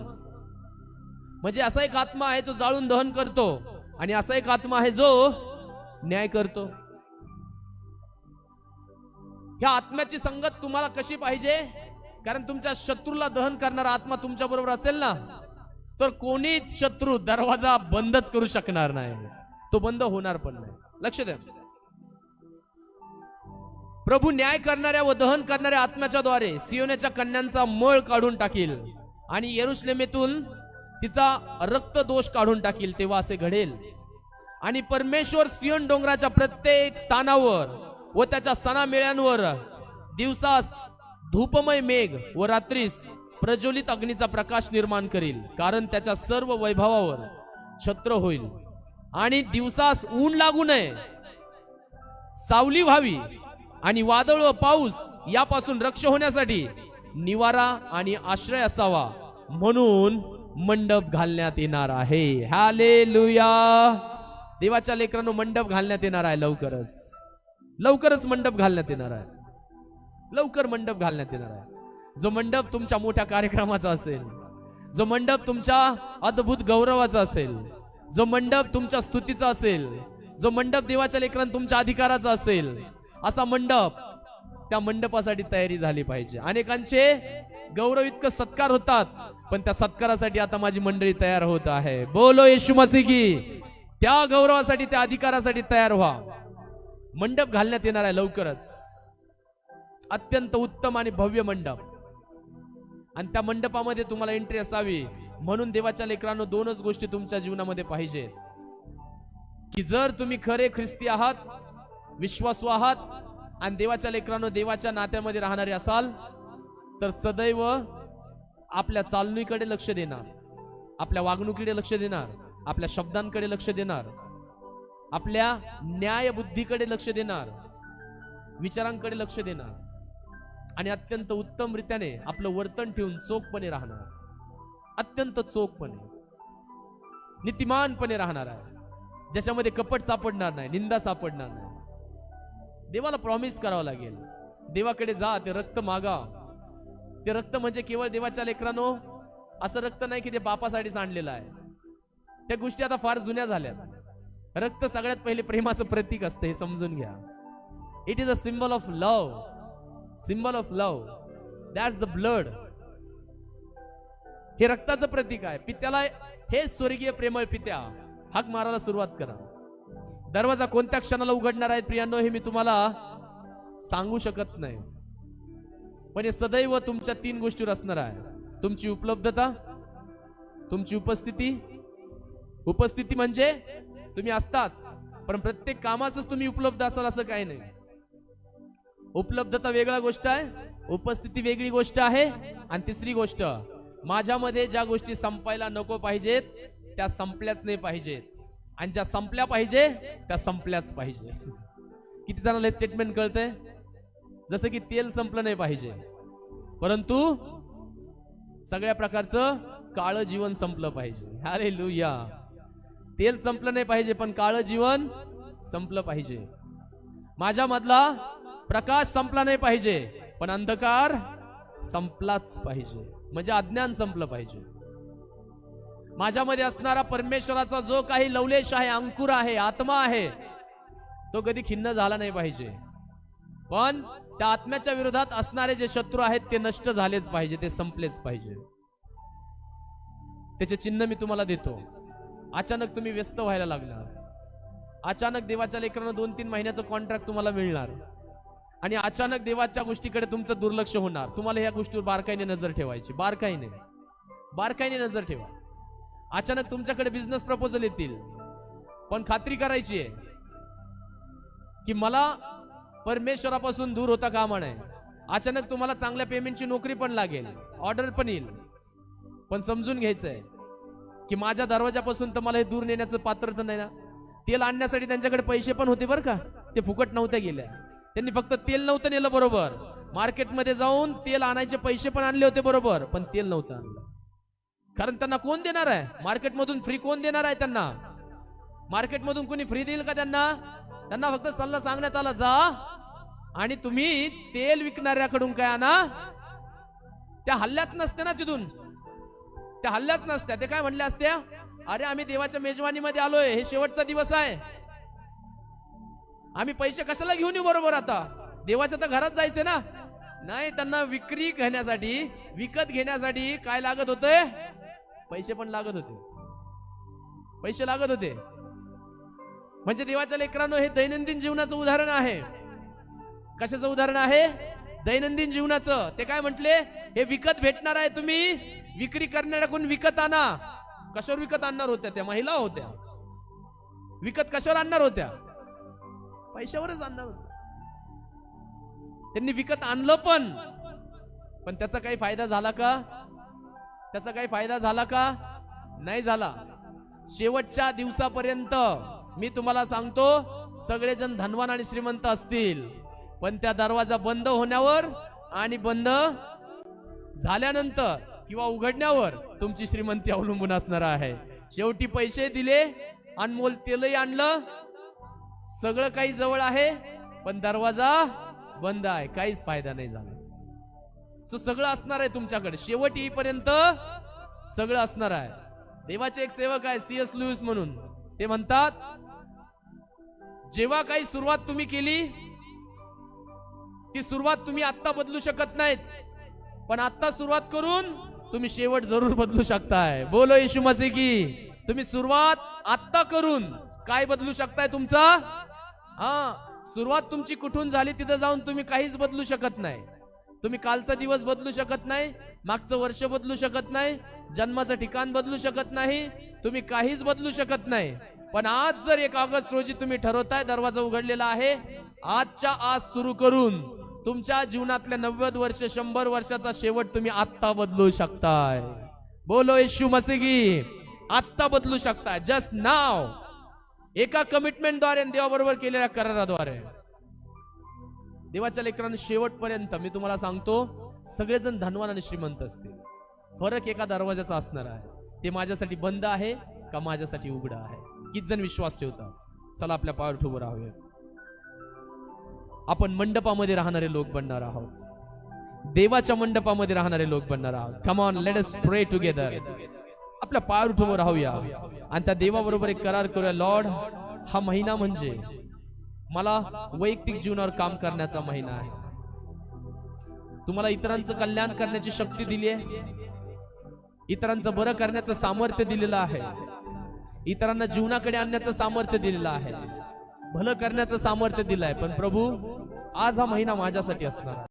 म्हणजे असा एक आत्मा आहे तो जाळून दहन करतो, आणि असा एक आत्मा आहे जो न्याय करतो. ह्या आत्म्याची संगत तुम्हाला कशी पाहिजे? कारण तुमच्या शत्रूला दहन करणारा आत्मा तुमच्या बरोबर असेल ना, तर कोणीच शत्रू दरवाजा बंदच करू शकणार नाही, तो बंद होणार पण नाही. लक्ष द्या. प्रभू न्याय करणाऱ्या व दहन करणाऱ्या आत्म्याच्या द्वारे सियोनाच्या कन्यांचा मळ काढून टाकील, आणि यरुशलेमेतून तिचा रक्त दोष काढून टाकील. तेव्हा असे घडेल, आणि परमेश्वर सियोन डोंगराच्या प्रत्येक स्थानावर व त्याच्या सणामेळ्यांवर दिवसास धूपमय मेघ व रात्रीस प्रज्वलित अग्नीचा प्रकाश निर्माण करील. कारण त्याच्या सर्व वैभवावर छत्र होईल, आणि दिवसास ऊन लागू नये, सावली व्हावी, आणि वादळ व पाऊस यापासून रक्ष होण्यासाठी निवारा आणि आश्रय असावा, म्हणून मंडप घालण्यात येणार आहे. हालेलुया. देवाच्या लेकरांनो, मंडप घालण्यात येणार आहे. लवकरच मंडप घालण्यात येणार आहे. लवकर मंडप घालण्यात येणार आहे. जो मंडप तुमच्या मोठ्या कार्यक्रमाचा असेल, जो मंडप तुमच्या अद्भुत गौरवाचा असेल, जो मंडप तुमच्या स्तुतीचा असेल, जो मंडप देवाच्या लेकरांना तुमच्या अधिकाराचा असेल, असा मंडप, त्या मंडपासाठी तयारी झाली पाहिजे. अनेकांचे गौरव इतकं सत्कार होतात, पण त्या सत्कारासाठी आता माझी मंडळी तयार होत आहे. बोलो येशू मसीह की. त्या गौरवासाठी, त्या अधिकारासाठी तयार व्हा. मंडप घालण्यात येणार आहे लवकरच. अत्यंत उत्तम आणि भव्य मंडप, आणि त्या मंडपामध्ये तुम्हाला एंट्री असावी. म्हणून देवाच्या लेकरांनो, 2च गोष्टी तुमच्या जीवनामध्ये पाहिजेत, की जर तुम्ही खरे ख्रिस्ती आहात, विश्वासू आहात, आणि देवाच्या लेकरांनो देवाच्या नात्यामध्ये राहणारे असाल, तर सदैव आपल्या चालणीकडे लक्ष देणार, आपल्या वागणुकीकडे लक्ष देणार, आपल्या शब्दांकडे लक्ष देणार. आपल्या न्याय बुद्धीकडे लक्ष देणार, विचारांकडे लक्ष देणार आणि अत्यंत उत्तम रीत्याने आपलं वर्तन ठेवून चोखपणे राहणार, अत्यंत चोखपणे नीतिमानपणे राहणार आहे, ज्याच्यामध्ये कपट सापडणार नाही, निंदा सापडणार नाही. देवाला प्रॉमिस करावं लागेल. देवाकडे जा, ते रक्त मागा. ते रक्त म्हणजे केवळ देवाच्या लेकरांनो असं रक्त नाही की ते बापासाठी सांडलेलं आहे. त्या गोष्टी आता फार जुन्या झाल्यात. रक्त सगळ्यात पहिले प्रेमाचं प्रतीक असतं, हे समजून घ्या. It is a symbol of love, symbol of love. That's the blood. हे रक्ताचं प्रतीक आहे. पित्याला, हे स्वर्गीय प्रेमळ पित्या, हाक मारायला सुरुवात करा. दरवाजा कोणत्या क्षणाला उघडणार आहे प्रियांनो हे मी तुम्हाला सांगू शकत नाही, पण हे सदैव तुमच्या 3 गोष्टीवर असणार आहे. तुमची उपलब्धता, तुमची उपस्थिती. उपस्थिती म्हणजे तुम्ही असताच, पण प्रत्येक कामाचंच तुम्ही उपलब्ध असाल असं काही नाही. उपलब्धता वेगळा गोष्ट आहे, उपस्थिती वेगळी गोष्ट आहे. आणि तिसरी गोष्ट, माझ्यामध्ये ज्या गोष्टी संपायला नको पाहिजेत त्या संपल्याच नाही पाहिजेत, आणि ज्या संपल्या पाहिजे त्या संपल्याच पाहिजे. किती जणांना स्टेटमेंट कळतंय? जसं की तेल संपलं नाही पाहिजे, परंतु सगळ्या प्रकारचं काळं जीवन संपलं पाहिजे. हालेलुया. तेल संपलं नाही पाहिजे, पण काळं जीवन संपलं पाहिजे. माझ्यामधला प्रकाश संपला नाही पाहिजे, पण अंधकार संपलाच पाहिजे, म्हणजे अज्ञान संपलं पाहिजे. माझ्यामध्ये असणारा परमेश्वराचा जो काही लवलेश आहे, अंकुर आहे, आत्मा आहे, तो कधी खिन्न झाला नाही पाहिजे. पण त्या आत्म्याच्या विरोधात असणारे जे शत्रू आहेत ते नष्ट झालेच पाहिजे, ते संपलेच पाहिजे. त्याचे चिन्ह मी तुम्हाला देतो. अचानक तुम्ही व्यस्त व्हायला लागणार. अचानक देवाच्या लेकरांना 2-3 महिन्याचं कॉन्ट्रॅक्ट तुम्हाला मिळणार, आणि अचानक देवाच्या गोष्टीकडे तुमचं दुर्लक्ष होणार. तुम्हाला या गोष्टीवर बारकाईने नजर ठेवायची, बारकाईने नजर ठेवा. अचानक तुमच्याकडे बिझनेस प्रपोजल येतील, पण खात्री करायची आहे की मला परमेश्वरापासून दूर होता कामा नये. अचानक तुम्हाला चांगल्या पेमेंटची नोकरी पण लागेल, ऑर्डर पण येईल, पण समजून घ्यायचंय की माझ्या दरवाजापासून तर मला हे दूर नेण्याचं पात्र तर नाही ना. तेल आणण्यासाठी त्यांच्याकडे पैसे पण होते बरं का, ते फुकट नव्हत्या गेल्या. त्यांनी फक्त तेल नव्हतं नेलं बरोबर, मार्केटमध्ये जाऊन तेल आणायचे पैसे पण आणले होते बरोबर, पण तेल नव्हतं आणलं. कारण त्यांना कोण देणार आहे? मार्केटमधून फ्री कोण देणार आहे त्यांना? मार्केटमधून कोणी फ्री देईल का त्यांना? त्यांना फक्त सल्ला सांगण्यात आला, जा आणि तुम्ही तेल विकणाऱ्याकडून काय आणा. त्या हल्ल्याच नसते ना, तिथून त्या हल्ल्याच नसत्या. ते काय म्हणले असत्या, अरे आम्ही देवाच्या मेजवानीमध्ये आलोय, हे शेवटचा दिवस आहे, आम्ही पैसे कशाला घेऊन येऊ बरोबर, आता देवाच्या तर घरात जायचे ना. नाही, त्यांना विक्री घेण्यासाठी, विकत घेण्यासाठी काय लागत होते? पैसे पण लागत होते, पैसे लागत होते. म्हणजे देवाच्या लेकरांनो, हे दैनंदिन जीवनाचं उदाहरण आहे. कशाचं उदाहरण आहे? दैनंदिन जीवनाचं. ते काय म्हटले, हे विकत भेटणार आहे, तुम्ही विक्री करणाऱ्याकडून विकत आणा. कशावर विकत आणणार होत्या? त्या महिला होत्या. विकत कशावर आणणार होत्या? पैशावरच आणणार होत्या. त्यांनी विकत आणलं, पण त्याचा काही फायदा झाला का? त्याचा काही फायदा झाला का? नाही झाला. शेवटच्या दिवसापर्यंत मी तुम्हाला सांगतो, सगळेजण धनवान आणि श्रीमंत असतील, पण त्या दरवाजा बंद होण्यावर आणि बंद झाल्यानंतर किंवा उघडण्यावर तुमची श्रीमंती अवलंबून असणार आहे. शेवटी पैसे दिले, अनमोल तेलही आणलं, सगळं काही जवळ आहे, पण दरवाजा बंद आहे, काहीच फायदा नाही झाला. सगळं असणार आहे तुमच्याकडे, शेवट येईपर्यंत सगळं असणार आहे. देवाचे एक सेवक आहे C.S. लुईस म्हणून, ते म्हणतात, जेव्हा काही सुरुवात तुम्ही केली, ती सुरुवात तुम्ही आत्ता बदलू शकत नाहीत, पण आत्ता सुरुवात करून तुम्ही शेवट जरूर बदलू शकताय. बोलो येशू मसीह की. तुम्ही सुरुवात आत्ता करून काय बदलू शकताय तुमचा? सुरुवात तुमची कुठून झाली तिथं जाऊन तुम्ही काहीच बदलू शकत नाही. तुम्ही कालचा दिवस बदलू शकत नाही, मागचं वर्ष बदलू शकत नाही, जन्माचं ठिकाण बदलू शकत नाही, तुम्ही काहीच बदलू शकत नाही. पण आज जर 1 ऑगस्ट रोजी तुम्ही ठरवताय, दरवाजा उघडलेला आहे, आजच्या आज सुरू करून तुमच्या जीवनातल्या 90 वर्ष, 100 वर्षाचा शेवट तुम्ही आत्ता बदलू शकताय. बोलो येशू मसीह की. आत्ता बदलू शकताय. जस्ट नाव. एका कमिटमेंटद्वारे आणि देवाबरोबर केलेल्या कराराद्वारे. देवाच्या लेकरांनी शेवटपर्यंत मी तुम्हाला सांगतो, सगळेजण धनवान आणि श्रीमंत असतील. फरक एका दरवाजाचा असणार आहे. ते माझ्यासाठी बंद आहे का माझ्यासाठी उघडा आहे. किती जण विश्वास ठेवतात? चला आपल्या पायावर उभं राहूया. आपण मंडपामध्ये राहणारे लोक बनणार आहोत. देवाच्या मंडपामध्ये राहणारे लोक बनणार आहोत. कम ऑन, लेट अस प्रे टुगेदर. आपल्या पायावर उभं राहूया आणि त्या देवाबरोबर एक करार करूया. लॉर्ड, हा महिना म्हणजे मला वैयक्तिक जीवनावर काम करण्याचा महिना आहे. तुम्हाला इतरांचं कल्याण करण्याची शक्ती दिली आहे, इतरांचं बरं करण्याचं सामर्थ्य दिलेलं आहे, इतरांना जीवनाकडे आणण्याचं सामर्थ्य दिलेलं आहे, भलं करण्याचं सामर्थ्य दिलं आहे. पण प्रभू, आज हा महिना माझ्यासाठी असणार आहे.